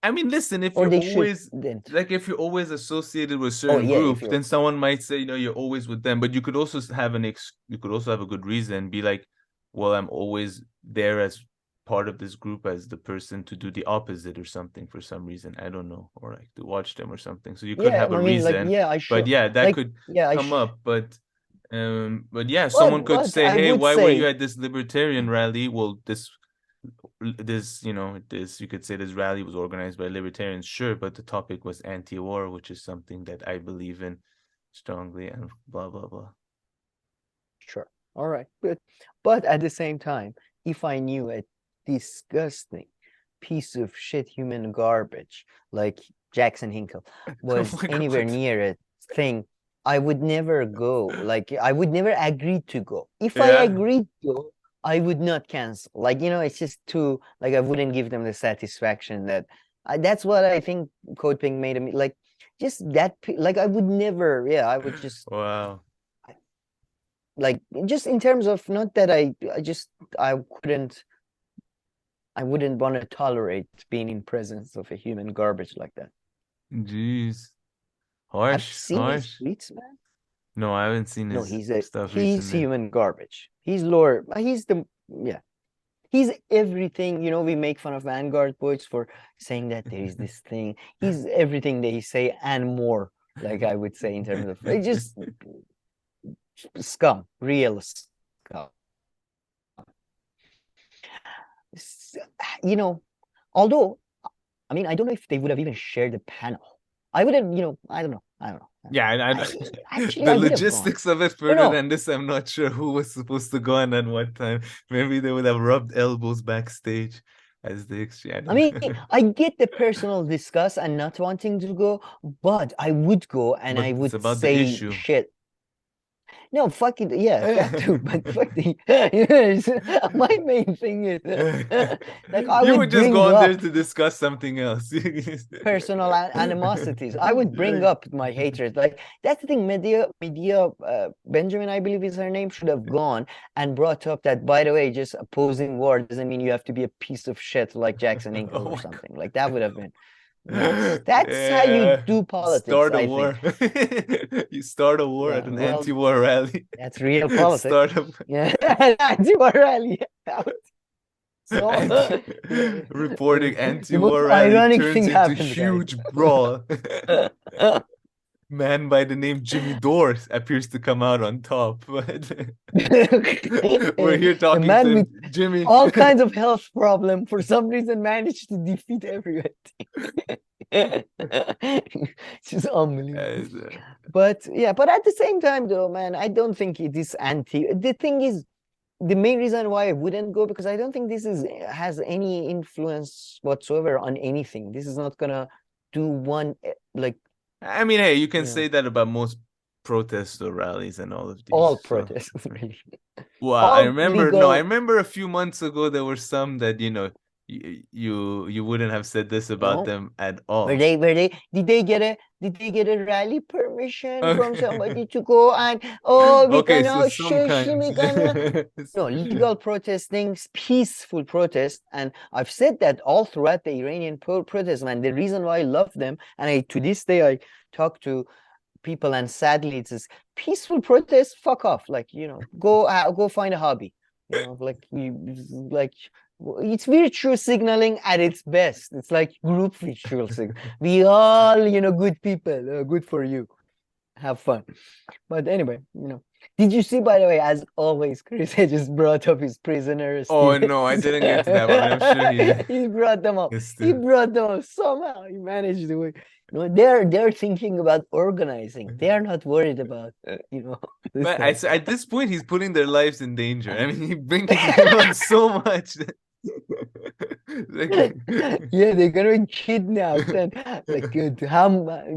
I mean, listen, if Or you're they always shouldn't. if you're always associated with a certain yeah, if group, you're- then someone might say, you're always with them. But you could also have a good reason, be like, well, I'm always there as part of this group as the person to do the opposite or something for some reason. I don't know, or like to watch them or something. So you could have a I mean, reason. But yeah, that could come up. But yeah, someone could say, hey, why were you at this libertarian rally? Well, this you could say this rally was organized by libertarians, sure, but the topic was anti-war, which is something that I believe in strongly, and blah blah blah. Sure. All right, good. But at the same time, if I knew a disgusting piece of shit human garbage like Jackson Hinkle was anywhere near a thing, I would never go. Like, I would never agree to go. If I agreed to, I would not cancel. Like, it's just too, like, I wouldn't give them the satisfaction that that's what I think Code Pink made me, like, just that, like, I would never, I would just, wow. Like, just in terms of, not that I wouldn't want to tolerate being in presence of a human garbage like that. Jeez. Have you seen his tweets, man? No, I haven't seen his stuff recently. He's human garbage. He's he's everything. We make fun of Vanguard poets for saying that there is this thing. He's everything they say and more, like I would say, in terms of just scum, real scum. Although, I mean, I don't know if they would have even shared the panel. I would have, I don't know. Yeah, actually, the logistics of it further No. than this, I'm not sure who was supposed to go and at what time. Maybe they would have rubbed elbows backstage as they exchange. I mean, I get the personal disgust and not wanting to go, but I would go and I would say shit. No, fuck it. Yeah, that too. But fuck the, you know, my main thing is like I You would would just bring go on there up to discuss something else. personal animosities. I would bring up my hatred. Like that's the thing. Medea, Benjamin, I believe is her name, should have gone and brought up that. By the way, just opposing war doesn't mean you have to be a piece of shit like Jackson Hinkle Oh or my something. Like that would have been nice. That's how you Yeah. do politics. Start a I war. think. You start a war Yeah, at an well, anti-war rally. that's real politics. Start a Yeah, anti-war rally. So reporting the most anti-war rally ironic turns thing into happened, guys. huge brawl. Man by the name Jimmy Dore appears to come out on top. But we're here A talking man to with Jimmy. all kinds of health problem for some reason managed to defeat everyone. It's just unbelievable. But yeah, but at the same time though, man, I don't think it is anti. The thing is, the main reason why I wouldn't go, because I don't think this has any influence whatsoever on anything. This is not gonna do one like I mean, hey, you can Yeah. say that about most protests or rallies and all of these. all so- protests, really. Well, all I remember. No, I legal- remember a few months ago there were some that you wouldn't have said this about No. them at all. Did they get a rally permission from Okay. somebody to go and we're Okay, gonna so shush, we're gonna sometimes. no legal protesting, peaceful protest, and I've said that all throughout the Iranian protest, man. The reason why I love them, and to this day I talk to people, and sadly it's this peaceful protest. Fuck off, like go find a hobby, it's virtue signaling at its best. It's like group virtual signal. We all, good people. Good for you. Have fun. But anyway, did you see, by the way, as always, Chris Hedges brought up his prisoners? Oh no, I didn't get to that, but I'm sure he did. He brought them up. Yes, He dude. brought them up somehow. He managed to. They're thinking about organizing. They are not worried about But at this point, he's putting their lives in danger. I mean, he brings them on so much. Like, yeah, they're gonna be kidnapped and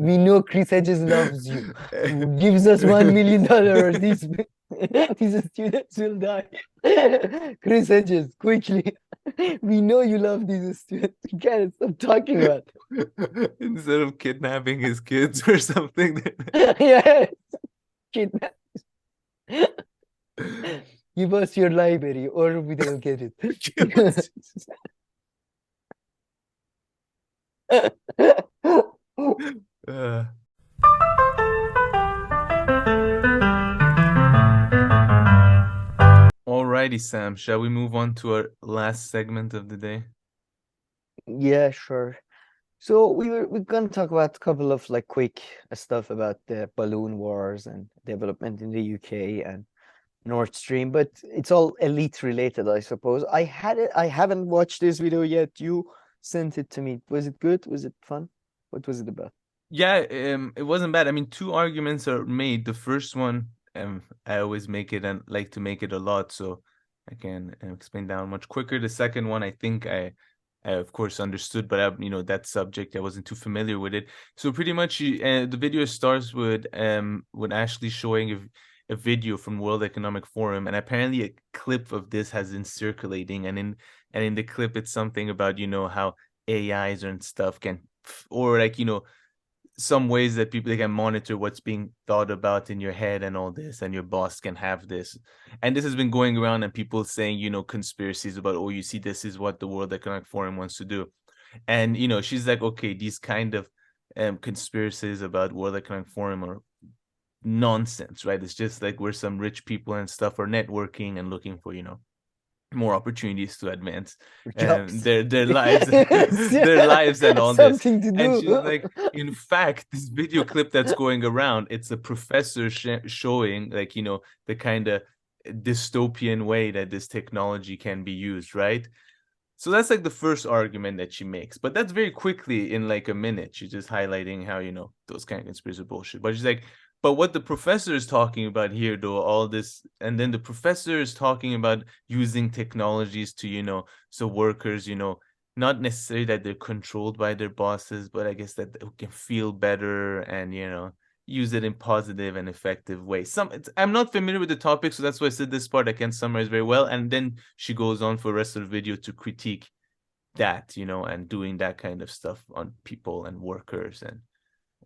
we know Chris Hedges loves you. Gives us $1 million or these students will die. Chris Hedges, quickly. We know you love these students. You can't stop talking about them. instead of kidnapping his kids or something. Yes. Kidnap. Give us your library or we don't get it. Uh, Alrighty, Sam. Shall we move on to our last segment of the day? Yeah, sure. So we're gonna talk about a couple of quick stuff about the balloon wars and development in the UK and Nord Stream, but it's all elite related, I suppose. I haven't watched this video yet. You sent it to me. Was it good? Was it fun? What was it about? Yeah, it wasn't bad. I mean, two arguments are made. The first one, I always make it and like to make it a lot, so I can explain down much quicker. The second one, I think I of course understood, but that subject I wasn't too familiar with it. So pretty much, the video starts with Ashley showing a video from World Economic Forum, and apparently a clip of this has been circulating, and in the clip it's something about how AIs and stuff can, or some ways that they can monitor what's being thought about in your head and all this, and your boss can have this. And this has been going around, and people saying, conspiracies about, oh, you see, this is what the World Economic Forum wants to do. And, she's like, okay, these kind of conspiracies about World Economic Forum are nonsense, right? It's just like we're some rich people and stuff are networking and looking for, more opportunities to advance their lives, their lives and all this. Something to do. And she's like, in fact, this video clip that's going around, it's a professor showing the kind of dystopian way that this technology can be used, right? So that's the first argument that she makes, but that's very quickly in a minute. She's just highlighting how those kind of conspiracy bullshit. But she's like, but what the professor is talking about here, though, all this, and then the professor is talking about using technologies to, so workers, not necessarily that they're controlled by their bosses, but I guess that they can feel better and, use it in positive and effective ways. I'm not familiar with the topic, so that's why I said this part I can't summarize very well. And then she goes on for the rest of the video to critique that, and doing that kind of stuff on people and workers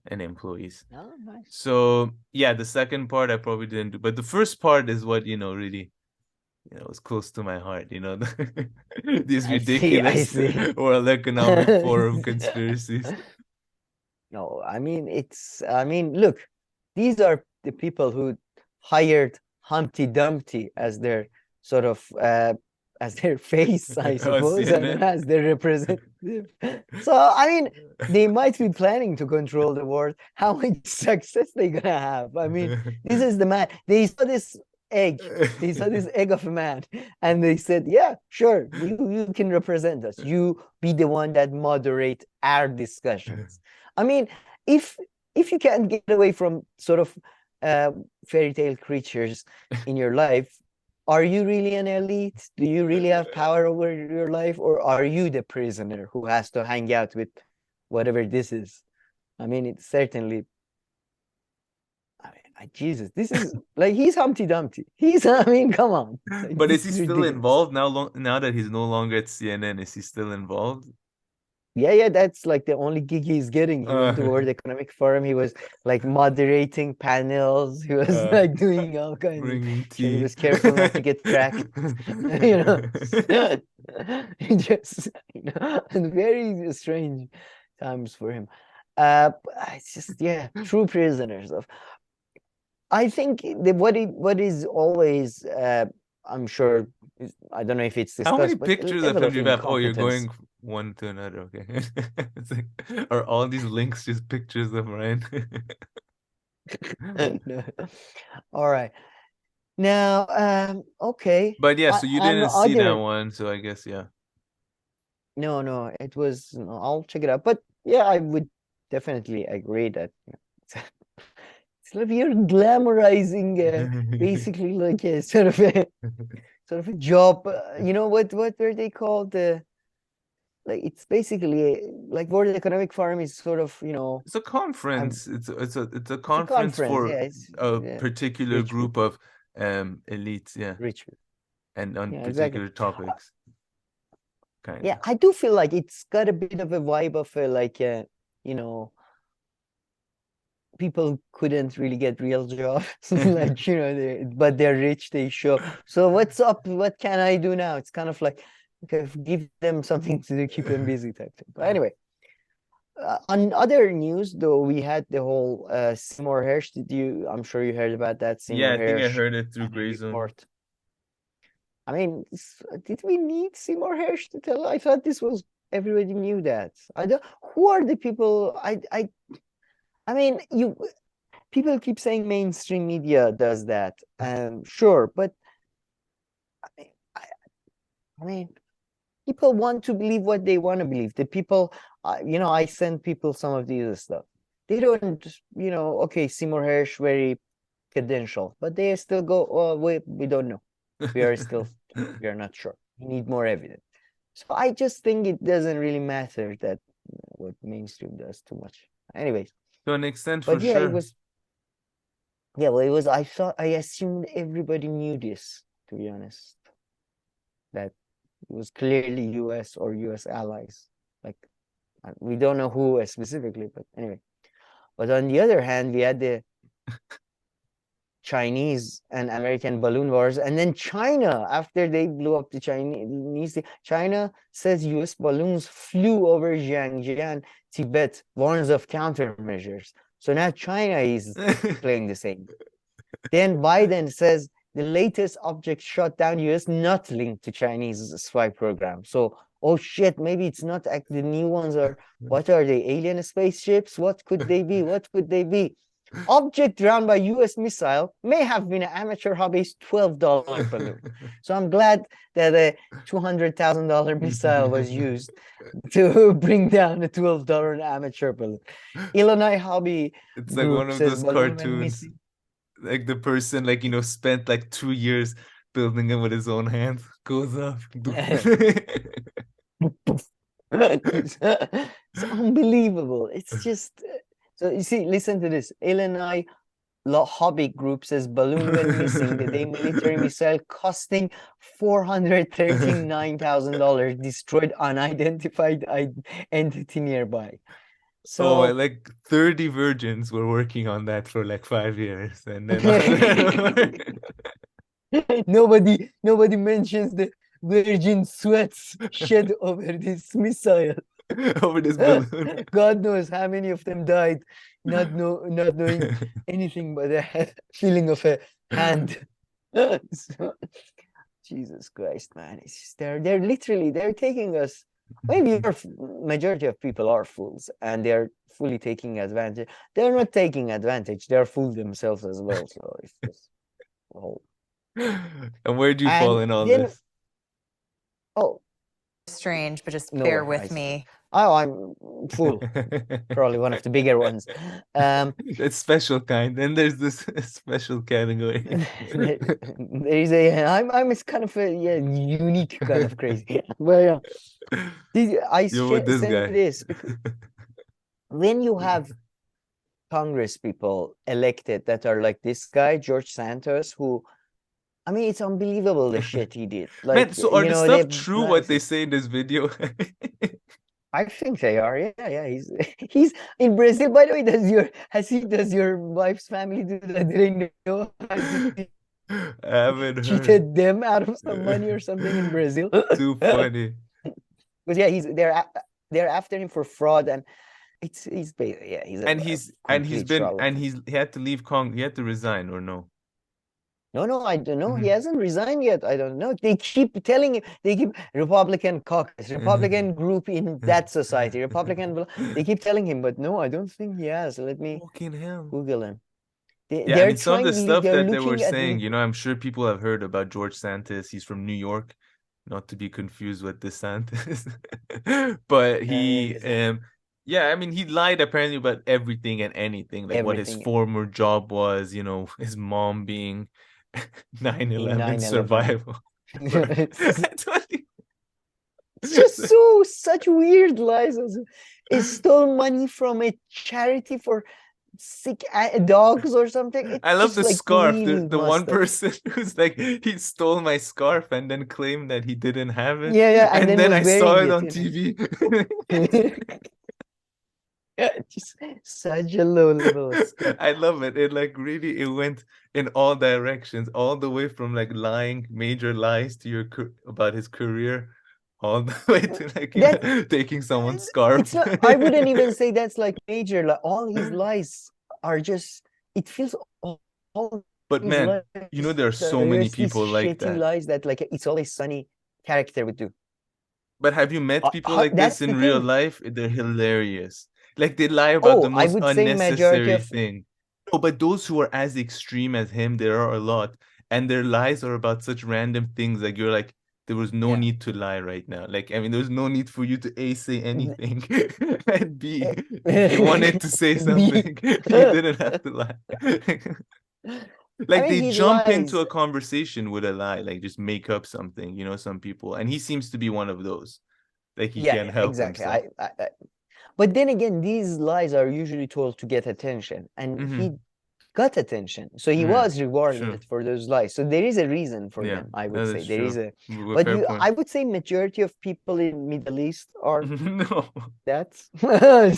and employees. Oh, nice. So yeah, the second part I probably didn't do, but the first part is what really was close to my heart. These ridiculous World Economic Forum conspiracies. No, look, these are the people who hired Humpty Dumpty as their sort of as their face, I suppose, and as their representative. So they might be planning to control the world. How much success they gonna have? This is the man. They saw this egg. They saw this egg of a man, and they said, "Yeah, sure, you can represent us. You be the one that moderate our discussions." If you can't get away from sort of fairy tale creatures in your life, are you really an elite? Do you really have power over your life, or are you the prisoner who has to hang out with whatever this is? It's certainly. Jesus, this is like he's Humpty Dumpty. Come on. But is he still involved now that he's no longer at CNN? Is he still involved? Yeah, that's like the only gig he's getting. He went to World Economic Forum. He was like moderating panels. He was like doing all kinds of tea. He was careful not to get cracked. Just and very strange times for him. It's just true prisoners of. I think what is always I'm sure I don't know if it's discussed. How many pictures of him do you have? Oh, you're going one to another. Okay. It's like, are all these links just pictures of Ryan? No. All right. Now, okay. But yeah, so you didn't see that one, so I guess No, it was. I'll check it out. But yeah, I would definitely agree that you're glamorizing basically like a sort of a job. What were they called? Like it's basically like World Economic Forum is sort of it's a conference. It's a conference for a particular group of elites, rich, and on particular topics. Yeah, I do feel like it's got a bit of a vibe of people couldn't really get real jobs, like but they're rich, they show. So what's up? What can I do now? It's kind of like, okay, give them something to do, keep them busy type thing. But anyway, on other news though, we had the whole Seymour Hersh. I'm sure you heard about that. Seymour I think I heard it through Grayson. Did we need Seymour Hersh to tell? I thought this was everybody knew that. Who are the people? People keep saying mainstream media does that. Sure, but people want to believe what they want to believe. The people, I send people some of these stuff. They don't, okay, Seymour Hersh, very credential, but they still go, oh, we don't know. We are not sure. We need more evidence. So I just think it doesn't really matter that what mainstream does too much. Anyways. To an extent, for sure. It was. I assumed everybody knew this, to be honest. That it was clearly US or US allies. Like, we don't know who specifically, but anyway. But on the other hand, we had the Chinese and American balloon wars, and then China, after they blew up the Chinese, China says US balloons flew over Xinjiang, Tibet, warns of countermeasures. So now China is playing the same. Then Biden says the latest object shot down US not linked to Chinese spy program. So, oh shit, maybe it's not the new ones are, what are they, alien spaceships? What could they be? What could they be? Object drowned by US missile may have been an amateur hobbyist $12 balloon. So I'm glad that a $200,000 missile was used to bring down a $12 amateur balloon. Illinois hobby. It's like one of those cartoons. Like the person, spent like 2 years building it with his own hands. Goes up. It's unbelievable. It's just. So you see, listen to this. Illinois hobby group says balloon went missing. The day military missile costing $439,000 destroyed unidentified entity nearby. So like 30 virgins were working on that for like 5 years, and then nobody mentions the virgin sweats shed over this missile. over this balloon. God knows how many of them died not knowing anything but a feeling of a hand. So, Jesus Christ, man. It's just, they're literally taking us. Maybe majority of people are fools and they're fully taking advantage. They're not taking advantage, they're fools themselves as well. So it's just And where do you fall in all this? Oh, strange, but just no, bear with me. Oh, I'm full. Probably one of the bigger ones. It's special kind. Then there's this special category. There is I'm kind of a unique kind of crazy. Well, I You're with this say guy. this because when you have Congress people elected that are like this guy, George Santos, who, I mean, it's unbelievable the shit he did. Like, Man, so are you the know, stuff true what they say in this video? I think they are. Yeah. He's in Brazil. By the way, does your wife's family do that? Do they know I haven't heard. cheated them out of some money or something in Brazil? Too funny. But yeah, they're after him for fraud, and he's he had to leave he had to resign, or no? No, I don't know. He hasn't resigned yet. I don't know. They keep telling him, they keep Republican caucus, Republican group in that society, Republican. They keep telling him, but no, I don't think he has. Let me Fucking hell. Google him. Yeah, I mean, some of the stuff that they were looking at saying, you know, I'm sure people have heard about George Santos. He's from New York, not to be confused with DeSantis. But he, yeah, I mean, he lied apparently about everything and anything, like what his Everything. former job was, you know, his mom being 9/11 survival. It's just such weird lies. He stole money from a charity for sick dogs or something. It's I love just the like scarf. really The one messed up. person who's like, he stole my scarf and then claimed that he didn't have it. Yeah, And then I was saw wearing it on you know. TV. Just such a low level of stuff. I love it. It went in all directions, all the way from like lying major lies to about his career, all the way to like taking someone's scarf. It's not, I wouldn't even say that's like major. Like all his lies are just. It feels all. But man, you know there are so many people like that. Lies that like It's Always Sunny character would do. But have you met people like this in real life? They're hilarious. Like they lie about the most unnecessary thing. No, but those who are as extreme as him, there are a lot, and their lies are about such random things. Like you're like, there was no need to lie right now. Like, I mean, there's no need for you to A, say anything, and B, if you wanted to say something, you didn't have to lie. Like, I mean, they jump into a conversation with a lie, like just make up something, you know, some people. And he seems to be one of those. Like, he can't help himself. But then again, these lies are usually told to get attention, and he got attention, so he was rewarded for those lies. So there is a reason for them. I would say there is a. But I would say majority of people in Middle East are no. That's. Whoa,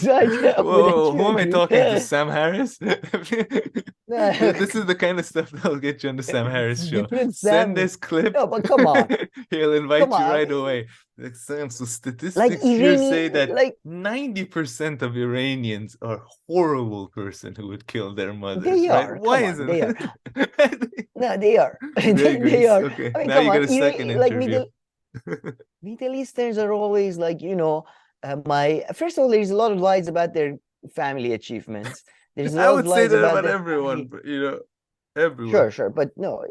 who am I talking to? Sam Harris? This is the kind of stuff that'll get you on the Sam Harris show. Send this clip. No, but come on. He'll invite you right away. Like, so statistics here say that 90% of Iranians are horrible person who would kill their mothers. They are. Right? Why isn't they are? No, they are. They are. Okay. I mean, now you get a second interview. Middle Easterns are always like, you know, first of all, there's a lot of lies about their family achievements. There's a lot I would of lies say that about everyone, but, you know, everyone. Sure, but no,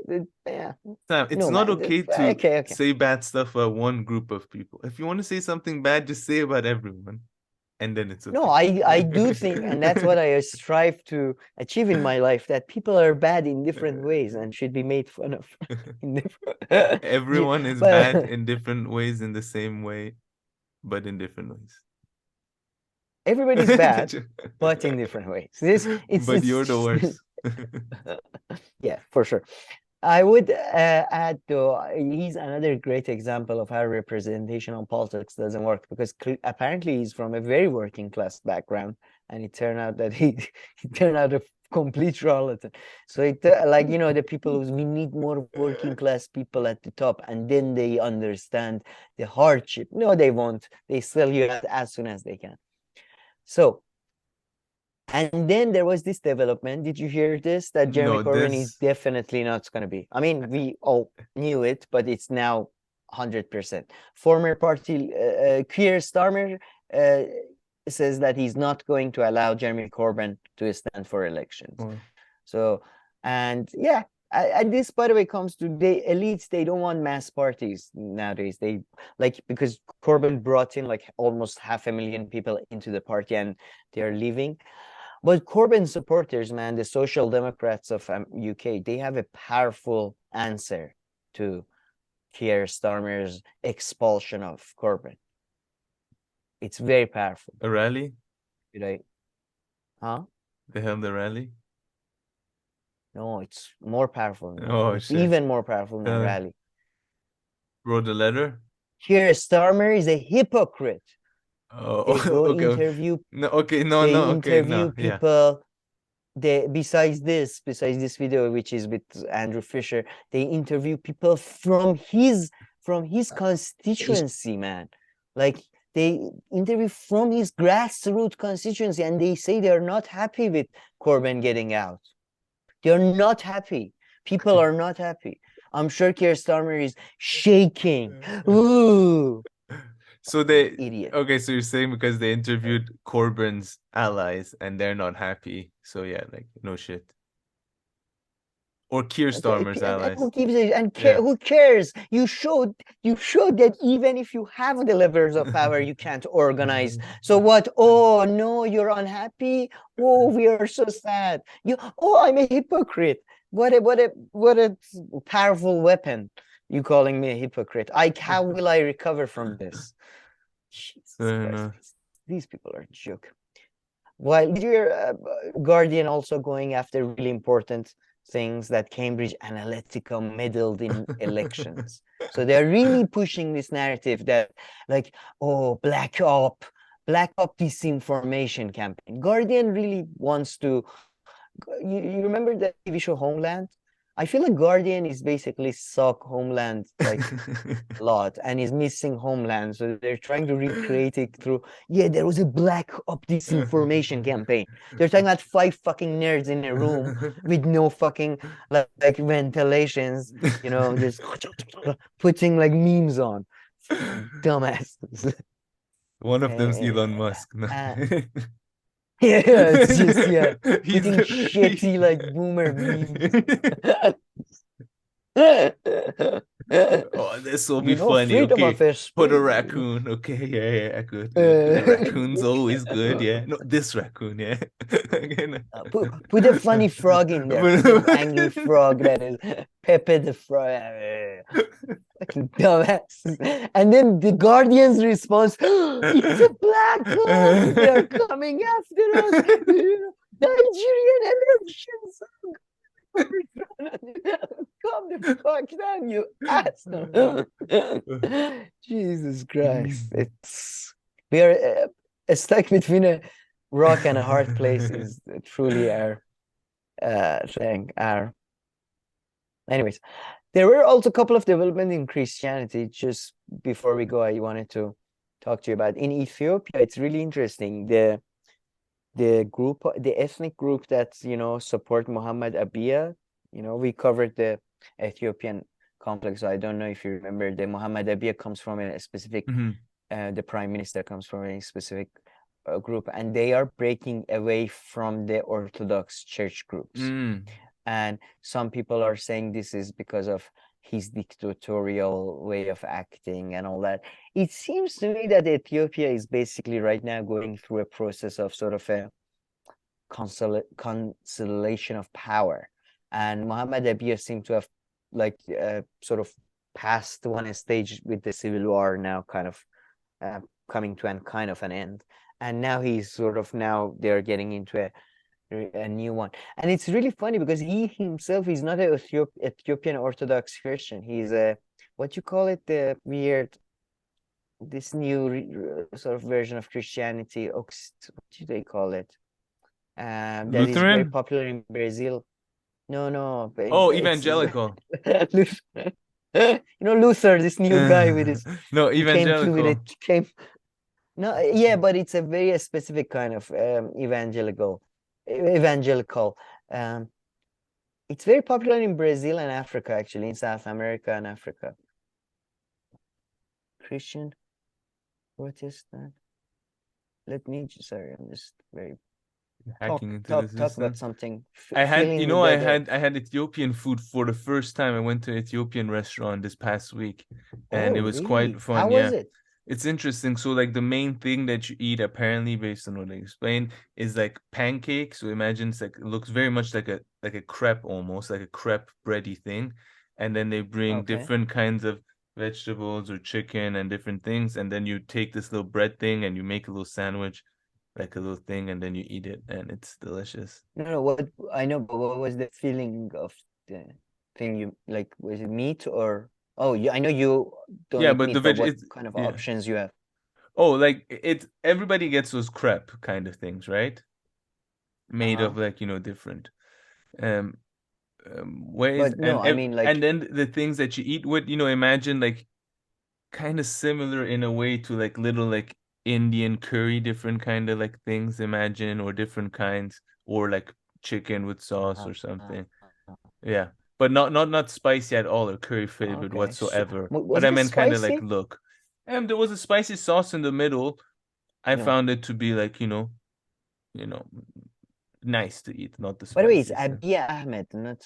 Sam, it's not okay to say bad stuff about one group of people. If you want to say something bad, just say about everyone, and then it's okay. No, I do think, and that's what I strive to achieve in my life, that people are bad in different ways and should be made fun of. Everyone is bad in different ways, in the same way, but in different ways. Everybody's bad, but in different ways. But you're the worst. Yeah, for sure. I would add, though, he's another great example of how representational politics doesn't work, because apparently he's from a very working class background, and it turned out that he turned out a complete charlatan. So it like, you know, the people who we need more working class people at the top, and then they understand the hardship. No, they won't. They sell you out as soon as they can. So. And then there was this development. Did you hear this? That Jeremy Corbyn is definitely not going to be. I mean, we all knew it, but it's now 100%. Former party Keir Starmer says that he's not going to allow Jeremy Corbyn to stand for elections. So, and yeah, and this, by the way, comes to the elites. They don't want mass parties nowadays. They like, because Corbyn brought in like almost 500,000 people into the party, and they are leaving. But Corbyn supporters, man, the Social Democrats of UK, they have a powerful answer to Keir Starmer's expulsion of Corbyn. It's very powerful. A rally? Right? Huh? They held a rally? No, it's more powerful. Oh, it's shit. Even more powerful than a rally. Wrote a letter? Keir Starmer is a hypocrite. Oh, They go okay. interview. No, okay, no, They no, okay, interview no, people. They besides this video, which is with Andrew Fisher, they interview people from his constituency, man. Like, they interview from his grassroots constituency, and they say they're not happy with Corbyn getting out. They're not happy. People are not happy. I'm sure Keir Starmer is shaking. Ooh. So they Idiot. Okay, so you're saying because they interviewed Corbyn's allies and they're not happy. So yeah, like no shit. Or Keir Starmer's allies. Who gives a, and who cares? You showed that even if you have the levers of power, you can't organize. So what? Oh no, you're unhappy. Oh, we are so sad. I'm a hypocrite. What a powerful weapon. You calling me a hypocrite? How will I recover from this? Jesus Christ, these people are a joke. While your Guardian also going after really important things that Cambridge Analytica meddled in elections. So they're really pushing this narrative that, like, oh, black op disinformation campaign. Guardian really wants to. You remember the TV show Homeland? I feel like Guardian is basically suck Homeland like a lot, and is missing Homeland. So they're trying to recreate it through, there was a black op disinformation campaign. They're talking about 5 fucking nerds in a room with no fucking like ventilations, you know, just putting like memes on. Dumbasses. One of them's Elon Musk. Yeah, it's just putting shitty like boomer memes. Oh, this will be funny. Okay, put a raccoon. Okay, yeah, good. The raccoon's always good. Yeah, no, this raccoon. Yeah. Put a funny frog in there. Put an angry frog that is Pepe the Frog. Fucking dumbass. And then the Guardian's response: "It's a black hole. They're coming after us. Nigerian elections." Calm the fuck down, you asshole. Jesus Christ. We are stuck between a rock and a hard place is truly our thing. Anyways, there were also a couple of developments in Christianity. Just before we go, I wanted to talk to you about in Ethiopia. It's really interesting. The ethnic group that, support Muhammad Abiy, we covered the Ethiopian complex. So I don't know if you remember, the Muhammad Abiy comes from a specific, the prime minister comes from a specific group, and they are breaking away from the Orthodox church groups. And some people are saying this is because of his dictatorial way of acting and all that. It seems to me that Ethiopia is basically right now going through a process of sort of a consolidation of power. And Muhammad Abiy seemed to have sort of passed one stage with the civil war, now kind of coming to an end. and now he's sort of they're getting into a new one. And it's really funny because he himself is not an Ethiopian Orthodox Christian. He's a, what you call it, the weird, this new sort of version of Christianity. What do they call it? That is very Lutheran? popular in Brazil. No. Oh, it's- evangelical. Luther. Luther, this new guy with his No, he came through evangelical. with it. Came. No, yeah, but it's a very specific kind of evangelical. It's very popular in Brazil and Africa, actually, in South America and Africa. Christian Protestant. Let me sorry, I'm just very Hacking into the talk about system. something. I had, filling you the- know, I the- had Ethiopian food for the first time. I went to an Ethiopian restaurant this past week, and Oh, it was really? quite fun. How Yeah, was it? it's interesting. So, like, the main thing that you eat, apparently, based on what they explained, is like pancake. So imagine it's like, it looks very much like a crepe, almost like a crepe bready thing, and then they bring Okay. different kinds of vegetables or chicken and different things, and then you take this little bread thing and you make a little sandwich, like a little thing, and then you eat it, and it's delicious. No, what I know, but what was the feeling of the thing you like? Was it meat or? Oh, I know you don't Yeah, eat but meat, the but what it's kind of yeah. options you have? Oh, like everybody gets those crepe kind of things, right? Made of like, different ways, But no, I mean, like, and then the things that you eat with, imagine like kind of similar in a way to like little like Indian curry, different kind of like things, imagine, or different kinds, or like chicken with sauce or something. Yeah, but not spicy at all or curry flavored okay. whatsoever. Was But I it meant kind of like spicy? look. There was a spicy sauce in the middle. I No. found it to be like, nice to eat, not the By the way, it's spicy stuff. Abiy Ahmed, not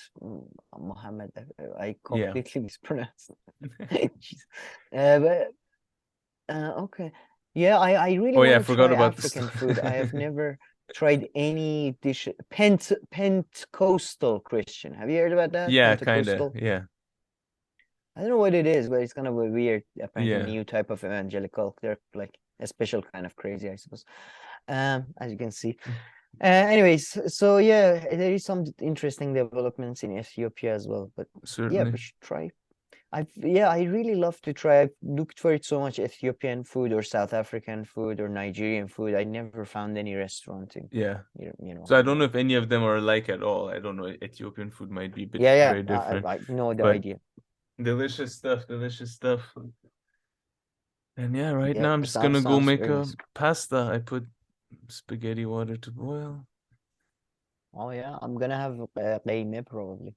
Mohammed. I completely mispronounced. Jeez. But okay. Yeah, I really Oh yeah, I want to forgot try about the African stuff. food. I have never tried any dish. Pentecostal Christian. Have you heard about that? Yeah, kind of. Pentecostal. Yeah. I don't know what it is, but it's kind of a weird, apparently Yeah. new type of evangelical. They're like a special kind of crazy, I suppose. As you can see. Anyways, so yeah, there is some interesting developments in Ethiopia as well. But yeah, Certainly. we should try. I really love to try. I've looked for it so much, Ethiopian food or South African food or Nigerian food. I never found any restaurant in, Yeah. you know. So I don't know if any of them are alike at all. I don't know. Ethiopian food might be Yeah, very different. I know the but idea. delicious stuff. And yeah, right Yeah, now I'm just gonna go sounds make very a nice. pasta. I put spaghetti water to boil. Oh yeah, I'm gonna have qeymeh probably,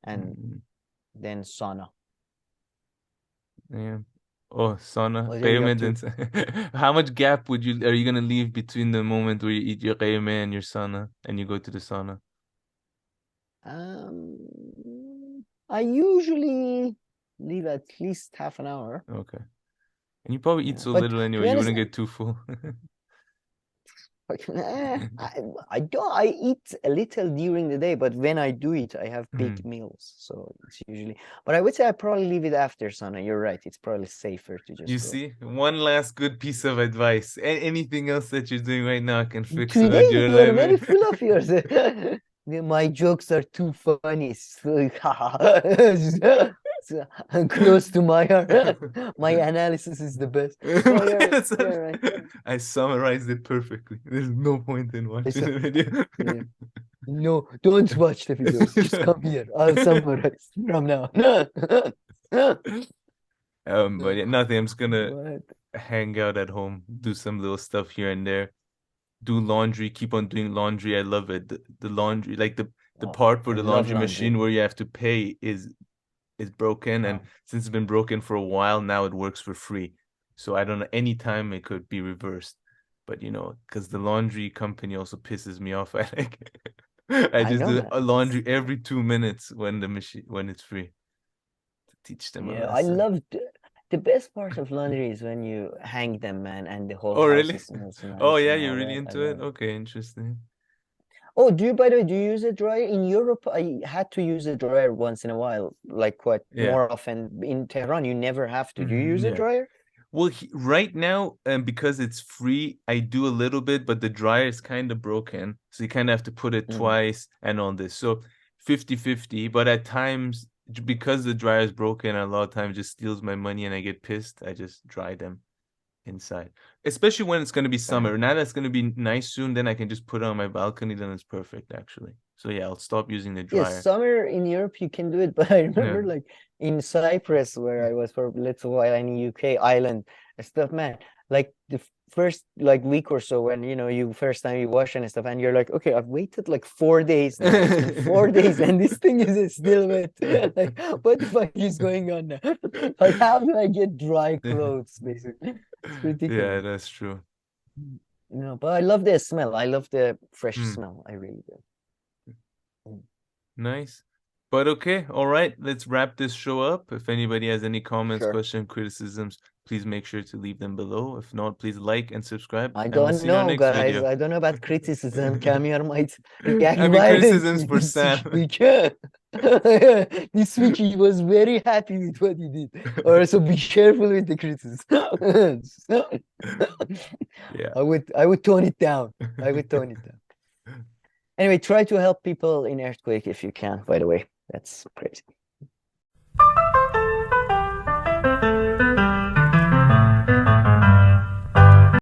and Mhm. then sauna. Yeah. Oh, sauna. What are you up to? How much gap are you gonna leave between the moment where you eat your qeymeh and your sauna and you go to the sauna? I usually leave at least half an hour. Okay. And you probably eat Yeah, so but little to anyway, be you honest, wouldn't get too full. I don't. I eat a little during the day, but when I do it, I have big meals. So it's usually. But I would say I probably leave it after sauna. You're right. It's probably safer to just You go. see, one last good piece of advice. Anything else that you're doing right now can fix Today your you are life. very full of yours. My jokes are too funny. So, I'm close to my heart. My analysis is the best. No, you're right. I summarized it perfectly. There's no point in watching the video. Yeah. No, don't watch the videos. Just come here. I'll summarize from now. But yeah, nothing. I'm just gonna What? hang out at home, do some little stuff here and there, do laundry, keep on doing laundry. I love it. The laundry, like the Oh, part for I the love laundry laundry. machine where you have to pay is broken, and since it's been broken for a while now, it works for free. So I don't know, anytime it could be reversed, but because the laundry company also pisses me off. I just know do that. a laundry every 2 minutes when it's free, to teach them a Yeah, I lesson. love the best part of laundry is when you hang them, man, and the whole Oh, house really? smells nice Oh, yeah, and you're all really that. I into it? love Okay, interesting. Oh, by the way, do you use a dryer? In Europe, I had to use a dryer once in a while, like quite Yeah. more often. In Tehran, you never have to. Do you use a Yeah. dryer? Well, right now, because it's free, I do a little bit, but the dryer is kind of broken. So you kind of have to put it twice and all this. So 50-50, but at times, because the dryer is broken, a lot of times it just steals my money and I get pissed. I just dry them inside, especially when it's going to be summer. Now that's going to be nice soon, then I can just put it on my balcony, then it's perfect actually. So yeah, I'll stop using the dryer. Yes, summer in Europe you can do it, but I remember like in Cyprus where I was for a little while, in the UK island and stuff, man, like the first like week or so when you first time you wash and stuff, and you're like, okay, I've waited like 4 days now. It's been 4 days and this thing is still wet. Like, what the fuck is going on now? Like, how do I get dry clothes basically? It's ridiculous. Yeah, that's true. But I love the smell. I love the fresh smell. I really do. Nice. But okay, all right, let's wrap this show up. If anybody has any comments, Sure. questions, criticisms, please make sure to leave them below. If not, please like and subscribe. I and we'll don't see you on know, next guys. video. I don't know about criticism. Camille might react I mean, violently criticisms for this Sam. week. This week he was very happy with what he did. So be careful with the criticism. Yeah. I would tone it down. I would tone it down. Anyway, try to help people in earthquake if you can, by the way. That's crazy.